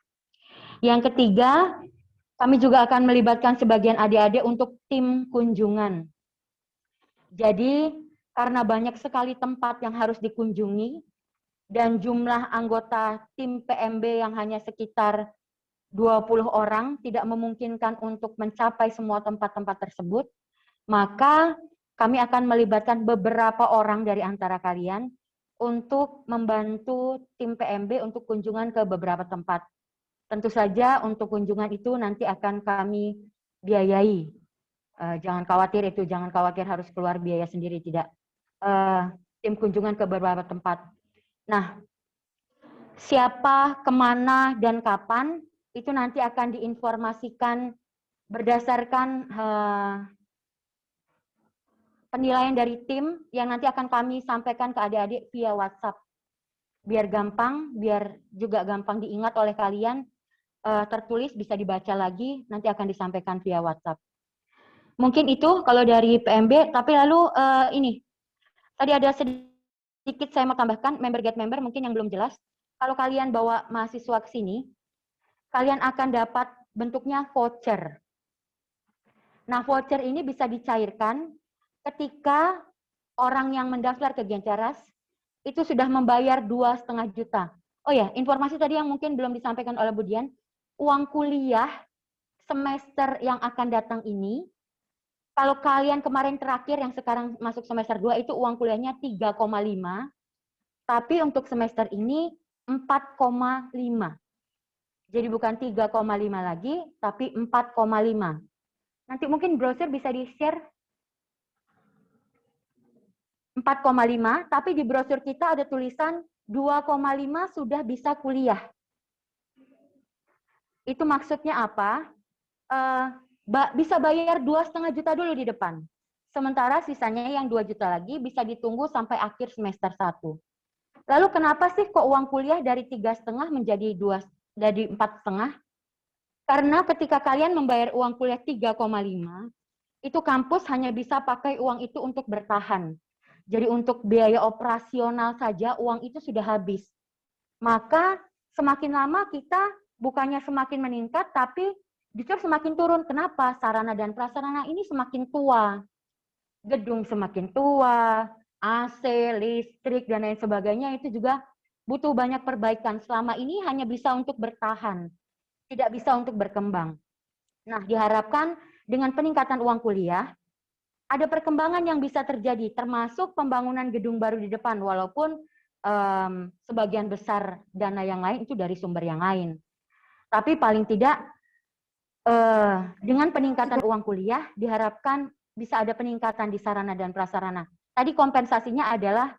Yang ketiga, kami juga akan melibatkan sebagian adik-adik untuk tim kunjungan. Jadi, karena banyak sekali tempat yang harus dikunjungi, dan jumlah anggota tim PMB yang hanya sekitar 20 orang tidak memungkinkan untuk mencapai semua tempat-tempat tersebut, maka kami akan melibatkan beberapa orang dari antara kalian untuk membantu tim PMB untuk kunjungan ke beberapa tempat. Tentu saja untuk kunjungan itu nanti akan kami biayai. Jangan khawatir harus keluar biaya sendiri, tidak. Tim kunjungan ke beberapa tempat. Nah, siapa, kemana, dan kapan, itu nanti akan diinformasikan berdasarkan penilaian dari tim yang nanti akan kami sampaikan ke adik-adik via WhatsApp. Biar gampang, biar juga gampang diingat oleh kalian, tertulis bisa dibaca lagi, nanti akan disampaikan via WhatsApp. Mungkin itu kalau dari PMB, tapi lalu ini, tadi ada sedikit saya mau tambahkan, member get member mungkin yang belum jelas. Kalau kalian bawa mahasiswa ke sini, kalian akan dapat bentuknya voucher. Nah, voucher ini bisa dicairkan ketika orang yang mendaftar ke Gentiaras itu sudah membayar 2,5 juta. Oh ya, informasi tadi yang mungkin belum disampaikan oleh Budian, uang kuliah semester yang akan datang ini, kalau kalian kemarin terakhir yang sekarang masuk semester 2 itu uang kuliahnya 3,5, tapi untuk semester ini 4,5. Jadi bukan 3,5 lagi, tapi 4,5. Nanti mungkin brosur bisa di-share 4,5, tapi di brosur kita ada tulisan 2,5 sudah bisa kuliah. Itu maksudnya apa? Bisa bayar 2,5 juta dulu di depan. Sementara sisanya yang 2 juta lagi bisa ditunggu sampai akhir semester 1. Lalu kenapa sih kok uang kuliah dari 3,5 menjadi 4,5? Karena ketika kalian membayar uang kuliah 3,5, itu kampus hanya bisa pakai uang itu untuk bertahan. Jadi untuk biaya operasional saja uang itu sudah habis. Maka semakin lama kita bukannya semakin meningkat, tapi justru semakin turun. Kenapa? Sarana dan prasarana ini semakin tua. Gedung semakin tua, AC, listrik, dan lain sebagainya itu juga butuh banyak perbaikan. Selama ini hanya bisa untuk bertahan, tidak bisa untuk berkembang. Nah, diharapkan dengan peningkatan uang kuliah, ada perkembangan yang bisa terjadi, termasuk pembangunan gedung baru di depan, walaupun sebagian besar dana yang lain itu dari sumber yang lain. Tapi paling tidak, dengan peningkatan uang kuliah, diharapkan bisa ada peningkatan di sarana dan prasarana. Tadi kompensasinya adalah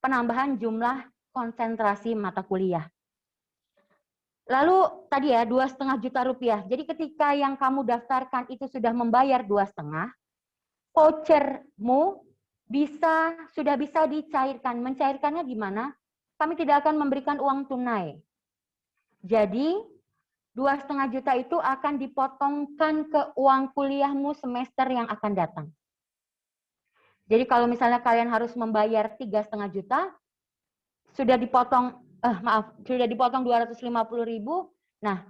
penambahan jumlah konsentrasi mata kuliah. Lalu tadi ya, 2,5 juta rupiah. Jadi ketika yang kamu daftarkan itu sudah membayar 2,5, vouchermu sudah bisa dicairkan. Mencairkannya gimana? Kami tidak akan memberikan uang tunai. Jadi 2,5 juta itu akan dipotongkan ke uang kuliahmu semester yang akan datang. Jadi kalau misalnya kalian harus membayar 3,5 juta, sudah dipotong maaf, sudah dipotong 250.000, nah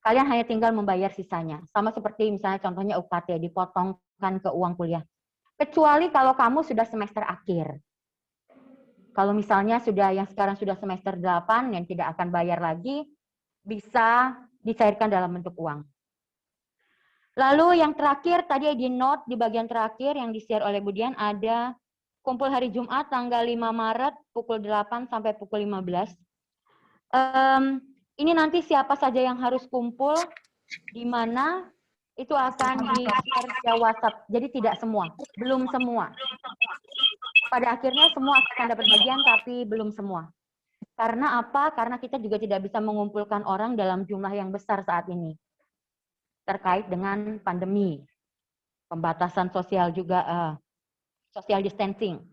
kalian hanya tinggal membayar sisanya. Sama seperti misalnya contohnya UKT, dipotongkan ke uang kuliah. Kecuali kalau kamu sudah semester akhir. Kalau misalnya yang sekarang sudah semester 8 yang tidak akan bayar lagi, bisa dicairkan dalam bentuk uang. Lalu yang terakhir, tadi di note di bagian terakhir yang di-share oleh Budian ada kumpul hari Jumat tanggal 5 Maret pukul 8 sampai pukul 15. Ini nanti siapa saja yang harus kumpul, di mana itu akan di-share via WhatsApp. Jadi tidak semua, belum semua. Pada akhirnya semua akan dapat bagian, tapi belum semua. Karena apa? Karena kita juga tidak bisa mengumpulkan orang dalam jumlah yang besar saat ini. Terkait dengan pandemi. Pembatasan sosial juga, social distancing.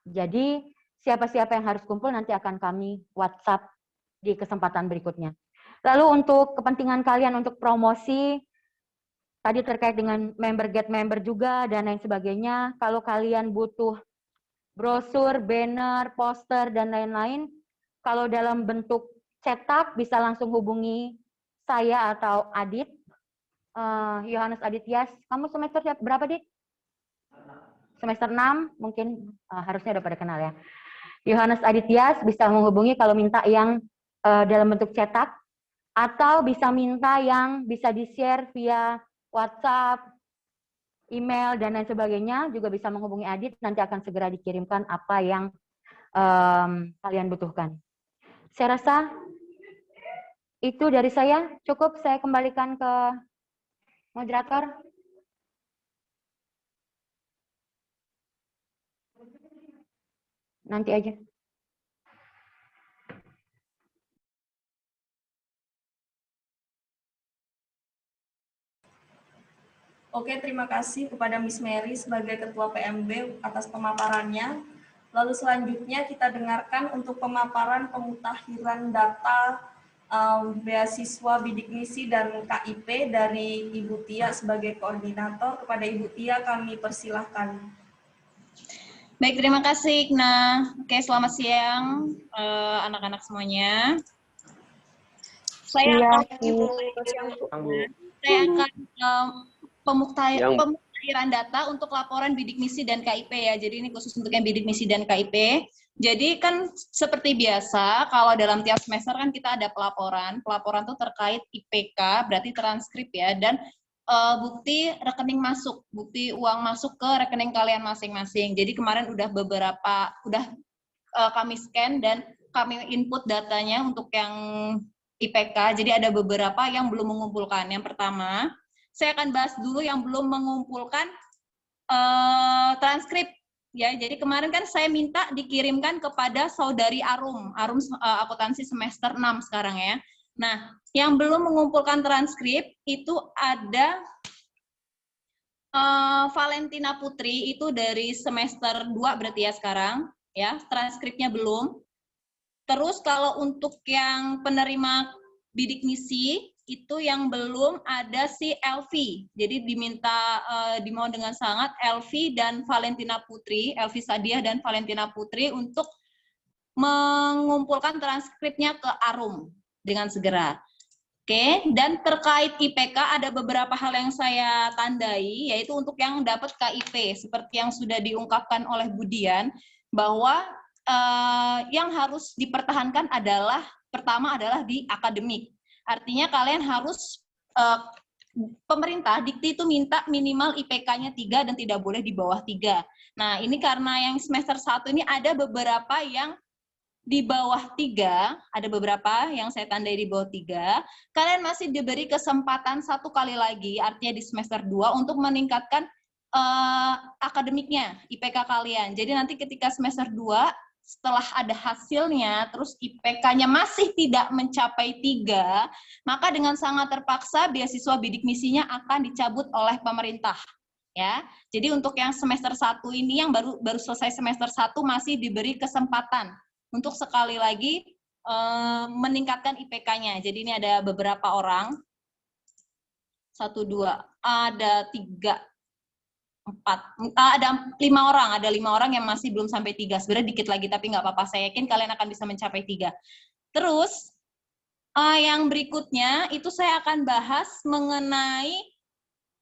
Jadi, siapa-siapa yang harus kumpul nanti akan kami WhatsApp di kesempatan berikutnya. Lalu untuk kepentingan kalian untuk promosi, tadi terkait dengan member get member juga, dan lain sebagainya. Kalau kalian butuh brosur, banner, poster, dan lain-lain, kalau dalam bentuk cetak bisa langsung hubungi saya atau Adit, Yohanes Adityas. Kamu semester berapa, Dit? Semester 6, mungkin harusnya udah pada kenal ya. Yohanes Adityas bisa menghubungi kalau minta yang dalam bentuk cetak, atau bisa minta yang bisa di-share via WhatsApp, email, dan lain sebagainya, juga bisa menghubungi Adit, nanti akan segera dikirimkan apa yang kalian butuhkan. Saya rasa itu dari saya, cukup saya kembalikan ke moderator. Nanti aja. Oke, terima kasih kepada Miss Mary sebagai Ketua PMB atas pemaparannya. Lalu selanjutnya kita dengarkan untuk pemaparan pemutahiran data beasiswa bidik misi dan KIP dari Ibu Tia sebagai koordinator. Kepada Ibu Tia kami persilahkan. Baik, terima kasih, Ikna. Oke, selamat siang anak-anak semuanya. Saya akan pemutahiran data untuk laporan bidik misi dan KIP ya. Jadi ini khusus untuk yang bidik misi dan KIP. Jadi kan seperti biasa, kalau dalam tiap semester kan kita ada pelaporan. Pelaporan itu terkait IPK, berarti transkrip ya, dan bukti rekening masuk, bukti uang masuk ke rekening kalian masing-masing. Jadi kemarin udah kami scan dan kami input datanya untuk yang IPK. Jadi ada beberapa yang belum mengumpulkan. Yang pertama, saya akan bahas dulu yang belum mengumpulkan transkrip. Ya, jadi kemarin kan saya minta dikirimkan kepada saudari Arum akuntansi semester 6 sekarang ya. Nah, yang belum mengumpulkan transkrip itu ada Valentina Putri, itu dari semester 2 berarti ya sekarang, ya, transkripnya belum. Terus kalau untuk yang penerima bidik misi, itu yang belum ada si Elvi. Jadi dimohon dengan sangat Elvi dan Valentina Putri, Elvi Sadiah dan Valentina Putri untuk mengumpulkan transkripnya ke Arum dengan segera. Oke, dan terkait IPK ada beberapa hal yang saya tandai, yaitu untuk yang dapat KIP, seperti yang sudah diungkapkan oleh Budian, bahwa yang harus dipertahankan adalah, pertama adalah di akademik. Artinya kalian harus, pemerintah dikti itu minta minimal IPK-nya 3 dan tidak boleh di bawah 3. Nah, ini karena yang semester 1 ini ada beberapa yang di bawah 3, ada beberapa yang saya tandai di bawah 3, kalian masih diberi kesempatan 1 kali lagi, artinya di semester 2, untuk meningkatkan akademiknya, IPK kalian. Jadi nanti ketika semester 2, setelah ada hasilnya, terus IPK-nya masih tidak mencapai 3, maka dengan sangat terpaksa beasiswa bidik misinya akan dicabut oleh pemerintah. Ya, jadi untuk yang semester 1 ini yang baru selesai semester 1 masih diberi kesempatan untuk sekali lagi meningkatkan IPK-nya. Jadi ini ada beberapa orang, 1, 2, ada 3, 4, ada 5 orang, ada 5 orang yang masih belum sampai 3. Sebenarnya dikit lagi, tapi nggak apa-apa. Saya yakin kalian akan bisa mencapai 3. Terus yang berikutnya itu saya akan bahas mengenai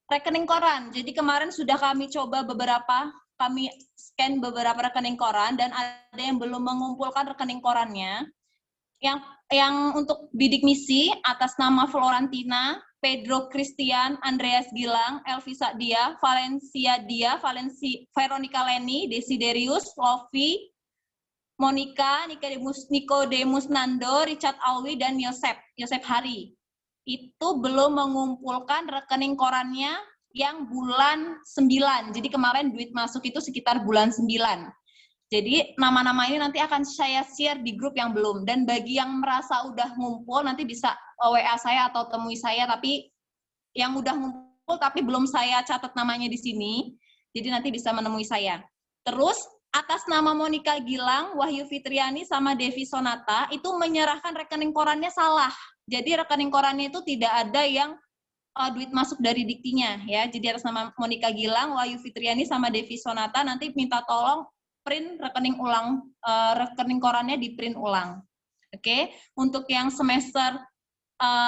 rekening koran. Jadi kemarin sudah kami coba kami scan beberapa rekening koran dan ada yang belum mengumpulkan rekening korannya. Yang untuk bidik misi atas nama Florentina, Pedro Christian, Andreas Gilang, Elvisa Dia, Valencia Dia, Veronica Leni, Desiderius, Lovi, Monica, Nicodemus Nando, Richard Alwi, dan Yosep Hari. Itu belum mengumpulkan rekening korannya yang bulan 9. Jadi kemarin duit masuk itu sekitar bulan 9. Jadi nama-nama ini nanti akan saya share di grup yang belum. Dan bagi yang merasa udah ngumpul, nanti bisa WA saya atau temui saya. Tapi yang udah ngumpul tapi belum saya catat namanya di sini, jadi nanti bisa menemui saya. Terus atas nama Monica Gilang, Wahyu Fitriani, sama Devi Sonata, itu menyerahkan rekening korannya salah. Jadi rekening korannya itu tidak ada yang duit masuk dari diktinya, ya. Jadi atas nama Monica Gilang, Wahyu Fitriani, sama Devi Sonata, nanti minta tolong print rekening korannya di print ulang. Oke. Untuk yang semester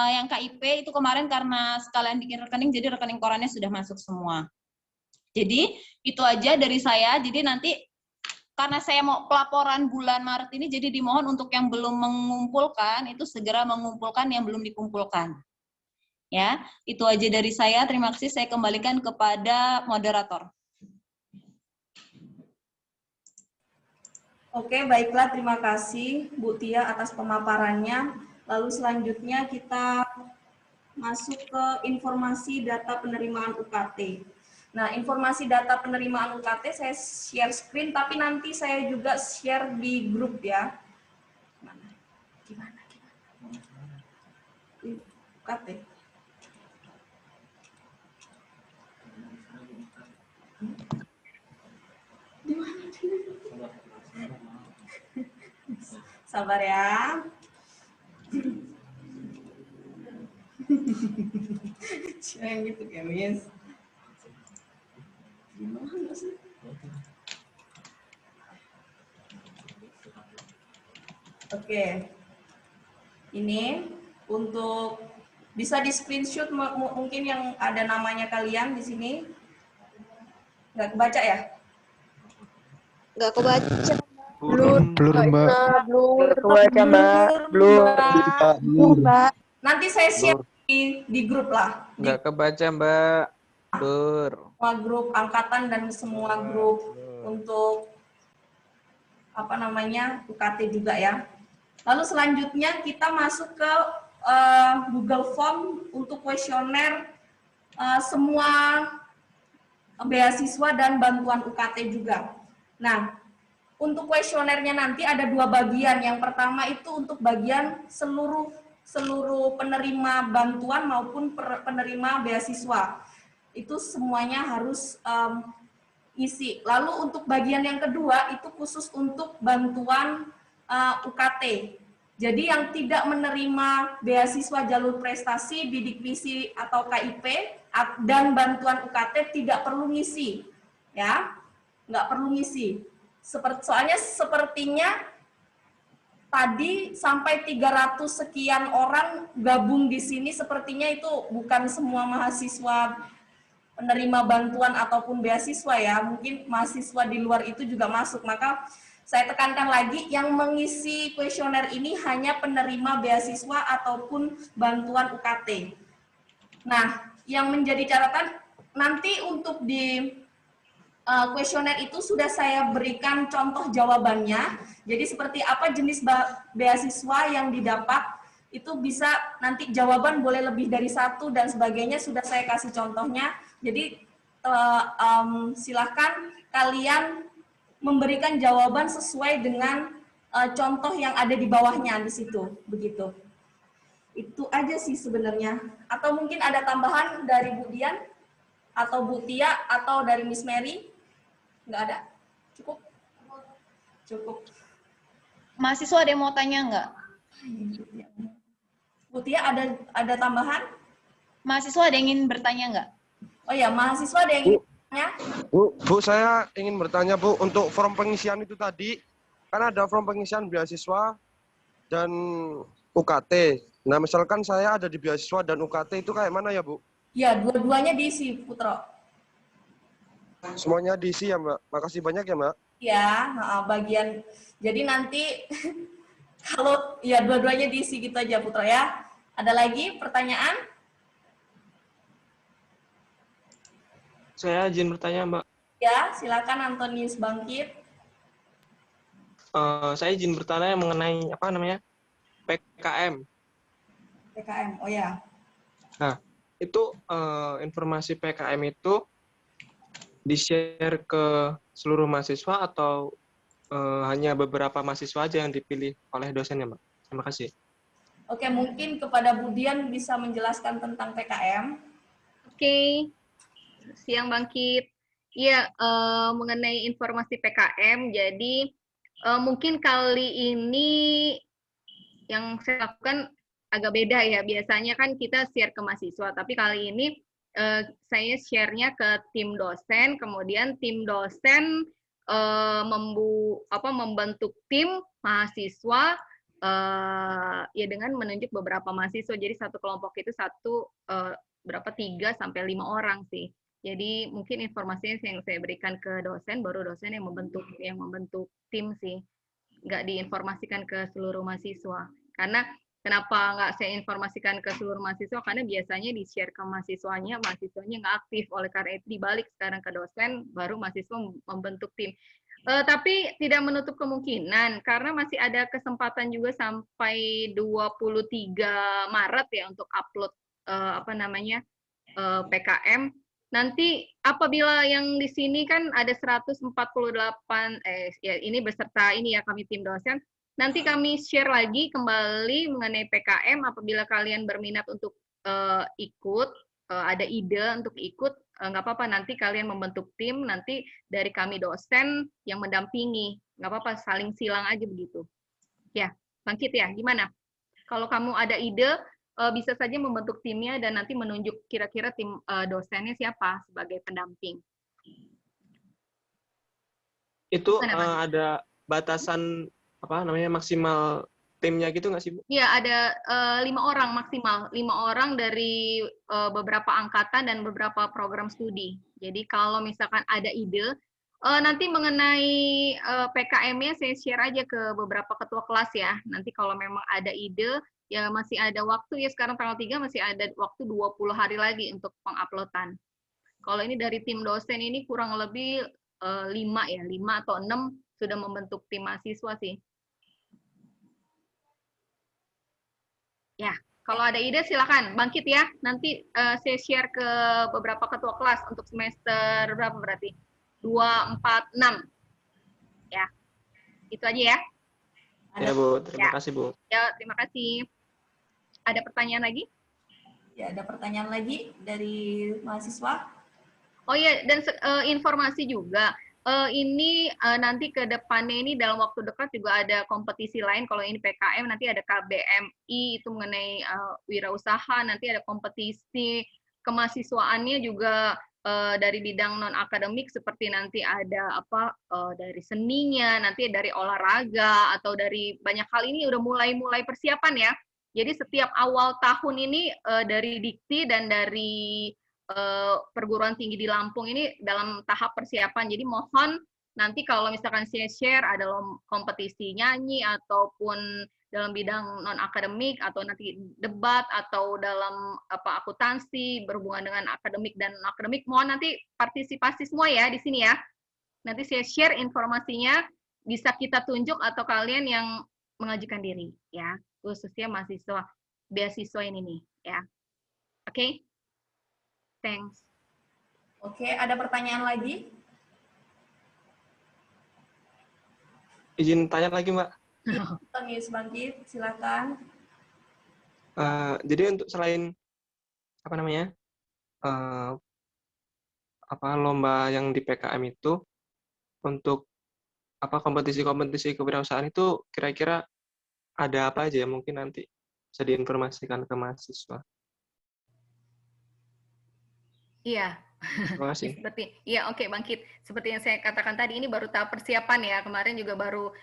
yang KIP itu kemarin karena sekalian bikin rekening, jadi rekening korannya sudah masuk semua. Jadi itu aja dari saya. Jadi nanti karena saya mau pelaporan bulan Maret ini, jadi dimohon untuk yang belum mengumpulkan, itu segera mengumpulkan yang belum dikumpulkan. Ya, itu aja dari saya. Terima kasih, saya kembalikan kepada moderator. Oke, baiklah. Terima kasih Bu Tia atas pemaparannya. Lalu selanjutnya kita masuk ke informasi data penerimaan UKT. Nah, informasi data penerimaan UKT saya share screen, tapi nanti saya juga share di grup ya. Gimana? UKT. Sabar ya. Jangan gitu guys. Gimana sih? Oke. Ini untuk bisa di screenshot mungkin yang ada namanya kalian di sini. Nggak kebaca ya? Nggak kebaca. Blur, Mbak. Blur, Mbak. Nanti saya share di grup lah. Nggak kebaca, Mbak. Blur. Semua grup angkatan dan semua grup untuk UKT juga ya. Lalu selanjutnya kita masuk ke Google Form untuk kuesioner semua beasiswa dan bantuan UKT juga. Nah, untuk kuesionernya nanti ada 2 bagian. Yang pertama itu untuk bagian seluruh penerima bantuan maupun penerima beasiswa. Itu semuanya harus isi. Lalu untuk bagian yang kedua itu khusus untuk bantuan UKT. Jadi yang tidak menerima beasiswa jalur prestasi, bidik misi atau KIP dan bantuan UKT tidak perlu ngisi, ya, nggak perlu ngisi. Soalnya sepertinya tadi sampai 300 sekian orang gabung di sini, sepertinya itu bukan semua mahasiswa penerima bantuan ataupun beasiswa ya, mungkin mahasiswa di luar itu juga masuk. Maka saya tekankan lagi, yang mengisi kuesioner ini hanya penerima beasiswa ataupun bantuan UKT. Nah, yang menjadi catatan nanti untuk di kuesioner itu sudah saya berikan contoh jawabannya. Jadi seperti apa jenis beasiswa yang didapat, itu bisa nanti jawaban boleh lebih dari 1 dan sebagainya, sudah saya kasih contohnya. Jadi silahkan kalian memberikan jawaban sesuai dengan contoh yang ada di bawahnya di situ, begitu. Itu aja sih sebenarnya. Atau mungkin ada tambahan dari Bu Dian atau Bu Tia atau dari Miss Mary? Nggak ada? Cukup? Cukup. Mahasiswa ada yang mau tanya nggak? Bu Tia ada tambahan? Mahasiswa ada yang ingin bertanya nggak? Oh ya, mahasiswa ada yang ingin bertanya? Bu, saya ingin bertanya, Bu, untuk form pengisian itu tadi, kan ada form pengisian beasiswa dan UKT. Nah, misalkan saya ada di beasiswa dan UKT itu kayak mana ya, Bu? Ya, dua-duanya diisi, Putro. Semuanya diisi ya, Mbak. Makasih banyak ya, Mbak. Ya, bagian. Jadi nanti kalau ya dua-duanya diisi gitu aja, Putro ya. Ada lagi pertanyaan? Saya izin bertanya, Mbak. Ya, silakan Antonius bangkit. Saya izin bertanya mengenai apa namanya PKM. PKM, oh ya. Nah, itu informasi PKM itu di-share ke seluruh mahasiswa atau hanya beberapa mahasiswa aja yang dipilih oleh dosennya, Mbak? Terima kasih. Oke, mungkin kepada Budian bisa menjelaskan tentang PKM. Oke, siang bangkit. Iya, mengenai informasi PKM, jadi mungkin kali ini yang saya lakukan agak beda ya. Biasanya kan kita share ke mahasiswa, tapi kali ini saya share-nya ke tim dosen, kemudian tim dosen membentuk tim mahasiswa ya dengan menunjuk beberapa mahasiswa. Jadi satu kelompok itu berapa 3 sampai 5 orang sih. Jadi mungkin informasinya yang saya berikan ke dosen, baru dosen yang membentuk tim sih. Nggak diinformasikan ke seluruh mahasiswa. Karena kenapa nggak saya informasikan ke seluruh mahasiswa? Karena biasanya di-share ke mahasiswanya nggak aktif. Oleh karena itu dibalik sekarang ke dosen, baru mahasiswa membentuk tim. Tapi tidak menutup kemungkinan, karena masih ada kesempatan juga sampai 23 Maret ya untuk upload PKM. Nanti apabila yang di sini kan ada 148 ya ini beserta ini ya kami tim dosen, nanti kami share lagi kembali mengenai PKM apabila kalian berminat untuk ikut, ada ide untuk ikut, nggak apa-apa, nanti kalian membentuk tim, nanti dari kami dosen yang mendampingi, nggak apa-apa, saling silang aja begitu. Ya, bangkit ya, gimana? Kalau kamu ada ide, bisa saja membentuk timnya dan nanti menunjuk kira-kira tim dosennya siapa sebagai pendamping. Itu ada batasan maksimal timnya gitu nggak sih, Bu? Iya, ada 5 orang maksimal, 5 orang dari beberapa angkatan dan beberapa program studi. Jadi kalau misalkan ada ide, nanti mengenai PKM-nya saya share aja ke beberapa ketua kelas ya. Nanti kalau memang ada ide, ya masih ada waktu ya, sekarang tanggal 3 masih ada waktu 20 hari lagi untuk penguploadan. Kalau ini dari tim dosen ini kurang lebih 5 atau 6 sudah membentuk tim mahasiswa sih. Ya, kalau ada ide silakan bangkit ya. Nanti saya share ke beberapa ketua kelas untuk semester berapa berarti? 2, 4, 6. Ya, itu aja ya. Ya, Bu. Terima kasih, Bu. Ya, terima kasih. Ada pertanyaan lagi? Ya, ada pertanyaan lagi dari mahasiswa. Oh iya, dan informasi juga. Ini nanti ke depannya ini dalam waktu dekat juga ada kompetisi lain. Kalau ini PKM, nanti ada KBMI, itu mengenai wirausaha. Nanti ada kompetisi kemahasiswaannya juga dari bidang non-akademik, seperti nanti ada dari seninya, nanti dari olahraga, atau dari banyak hal. Ini udah mulai persiapan ya. Jadi setiap awal tahun ini dari Dikti dan dari perguruan tinggi di Lampung ini dalam tahap persiapan. Jadi mohon nanti kalau misalkan saya share ada kompetisi nyanyi ataupun dalam bidang non akademik atau nanti debat atau dalam akuntansi berhubungan dengan akademik dan non akademik, mohon nanti partisipasi semua ya di sini ya. Nanti saya share informasinya, bisa kita tunjuk atau kalian yang mengajukan diri ya, khususnya mahasiswa beasiswa ini nih ya. Oke. Thanks. Oke, ada pertanyaan lagi? Izin tanya lagi, Mbak. Antonius bangkit, silakan. Jadi untuk selain lomba yang di PKM itu, untuk kompetisi-kompetisi kewirausahaan itu kira-kira ada apa aja ya, mungkin nanti bisa diinformasikan ke mahasiswa. Iya. Terima kasih. Oke, bangkit. Seperti yang saya katakan tadi, ini baru tahap persiapan ya. Kemarin juga baru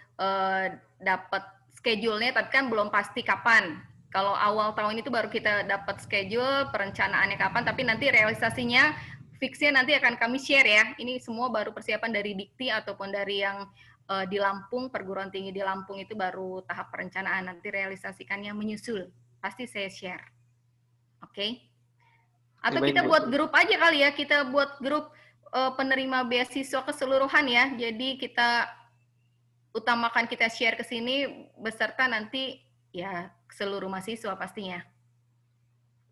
dapat schedule-nya, tapi kan belum pasti kapan. Kalau awal tahun itu baru kita dapat schedule, perencanaannya kapan, tapi nanti realisasinya, fix-nya nanti akan kami share ya. Ini semua baru persiapan dari Dikti ataupun dari yang di Lampung, perguruan tinggi di Lampung itu baru tahap perencanaan, nanti realisasikannya menyusul. Pasti saya share. Oke? Atau Baik, kita Bu. buat grup aja kali ya, kita buat grup penerima beasiswa keseluruhan ya. Jadi kita utamakan kita share ke sini beserta nanti ya seluruh mahasiswa pastinya.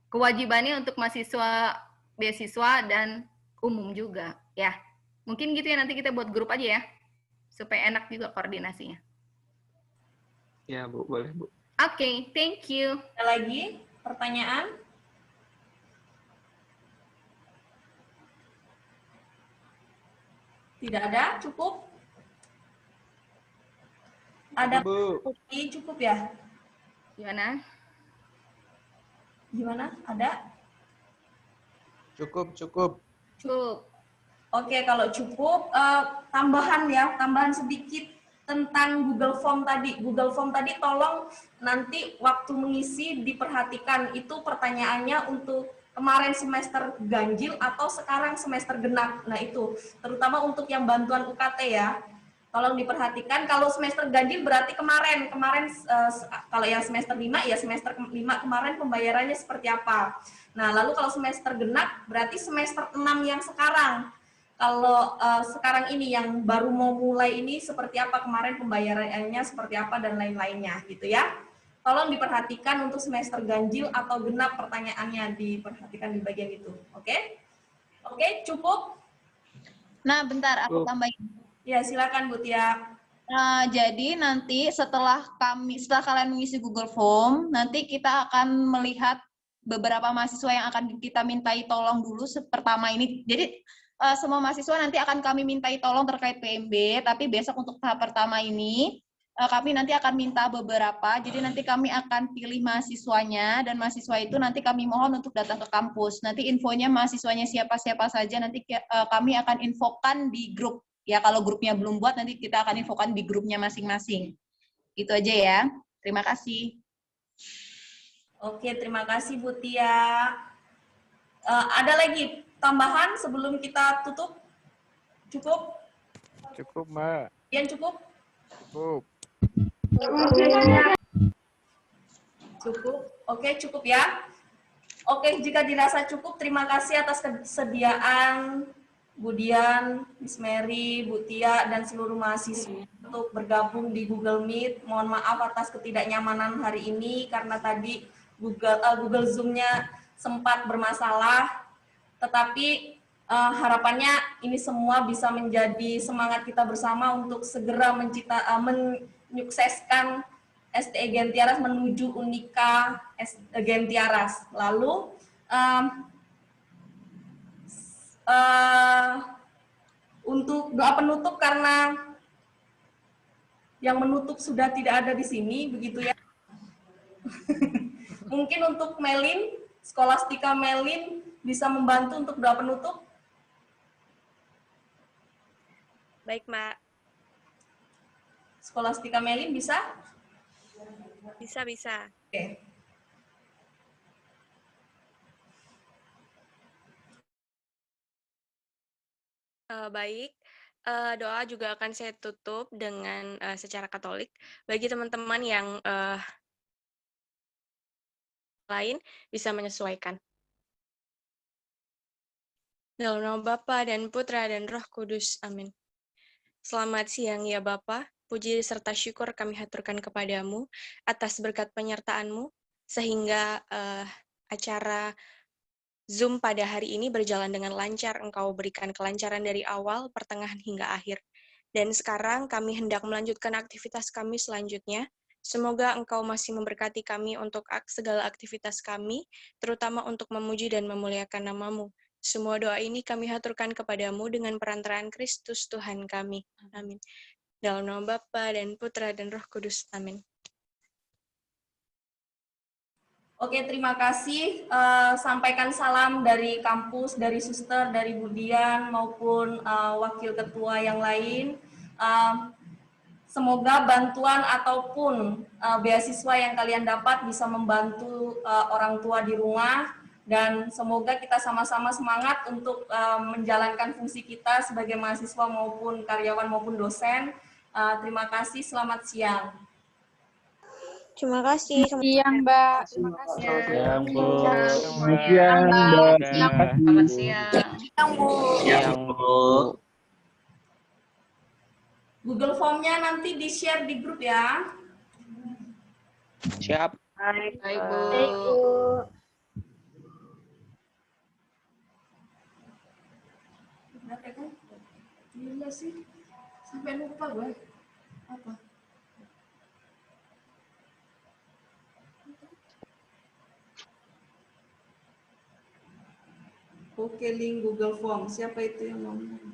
Kewajibannya untuk mahasiswa beasiswa dan umum juga ya. Mungkin gitu ya, nanti kita buat grup aja ya supaya enak juga koordinasinya. Ya, Bu, boleh, Bu. Oke, thank you. Ada lagi pertanyaan? Tidak ada? Cukup? Ada Bu. cukup ya? Gimana? Gimana? Ada? Cukup, cukup. Cukup. Oke, kalau cukup, tambahan ya, tambahan sedikit tentang Google Form tadi. Google Form tadi tolong nanti waktu mengisi diperhatikan, itu pertanyaannya untuk kemarin semester ganjil atau sekarang semester genap. Nah itu, terutama untuk yang bantuan UKT ya. Tolong diperhatikan, kalau semester ganjil berarti kemarin kalau yang semester 5 ya semester 5 kemarin pembayarannya seperti apa. Nah, lalu kalau semester genap berarti semester 6 yang sekarang. Kalau sekarang ini yang baru mau mulai ini seperti apa, kemarin pembayarannya seperti apa dan lain-lainnya gitu ya. Tolong diperhatikan untuk semester ganjil atau genap, pertanyaannya diperhatikan di bagian itu. Oke? Oke, cukup? Nah, bentar, aku tambahin. Ya, silakan Bu Tia. Jadi nanti setelah kalian mengisi Google Form, nanti kita akan melihat beberapa mahasiswa yang akan kita mintai tolong dulu pertama ini. Jadi semua mahasiswa nanti akan kami mintai tolong terkait PMB, tapi besok untuk tahap pertama ini kami nanti akan minta beberapa. Jadi nanti kami akan pilih mahasiswanya, dan mahasiswa itu nanti kami mohon untuk datang ke kampus. Nanti infonya mahasiswanya siapa-siapa saja nanti kami akan infokan di grup. Ya, kalau grupnya belum buat, nanti kita akan infokan di grupnya masing-masing. Itu aja ya. Terima kasih. Oke, terima kasih Bu Tia. Ada lagi tambahan sebelum kita tutup? Cukup? Cukup, Mbak. Yang cukup? Cukup. Cukup. Oke, cukup ya. Oke, jika dirasa cukup, terima kasih atas kesediaan Bu Dian, Miss Mary, Bu Tia, dan seluruh mahasiswa untuk bergabung di Google Meet. Mohon maaf atas ketidaknyamanan hari ini karena tadi Google Zoom-nya sempat bermasalah. Tetapi harapannya ini semua bisa menjadi semangat kita bersama untuk segera menyukseskan STE Gentiaras menuju Unika Gentiaras. Lalu untuk doa penutup, karena yang menutup sudah tidak ada di sini, begitu ya. Mungkin untuk Melin, Skolastika Melin bisa membantu untuk doa penutup. Baik, Mbak. Skolastika Melin bisa? Bisa. Oke. Baik, doa juga akan saya tutup dengan secara Katolik. Bagi teman-teman yang lain bisa menyesuaikan. Dalam nama Bapa dan Putra dan Roh Kudus. Amin. Selamat siang ya Bapa, puji serta syukur kami haturkan kepadamu atas berkat penyertaan-Mu, sehingga acara Zoom pada hari ini berjalan dengan lancar. Engkau berikan kelancaran dari awal, pertengahan hingga akhir. Dan sekarang kami hendak melanjutkan aktivitas kami selanjutnya. Semoga Engkau masih memberkati kami untuk segala aktivitas kami, terutama untuk memuji dan memuliakan nama-Mu. Semua doa ini kami haturkan kepadamu dengan perantaraan Kristus Tuhan kami. Amin. Dalam nama Bapa dan Putra dan Roh Kudus. Amin. Oke, terima kasih. Sampaikan salam dari kampus, dari suster, dari Bu Dian, maupun wakil ketua yang lain. Semoga bantuan ataupun beasiswa yang kalian dapat bisa membantu orang tua di rumah, dan semoga kita sama-sama semangat untuk menjalankan fungsi kita sebagai mahasiswa maupun karyawan maupun dosen. Terima kasih, selamat siang. Terima kasih. Siang, Mbak. Terima Ya, kasih. Siang, Bu. Siang, Mbak. Selamat siang. Siang, Bu. Siang, Bu. Google Form-nya nanti di-share di grup ya. Siap. Baik, Bu. Berapa kan? Gila sih. Sampai lupa gue. Apa? Oke, link Google Form. Siapa itu yang ngomong?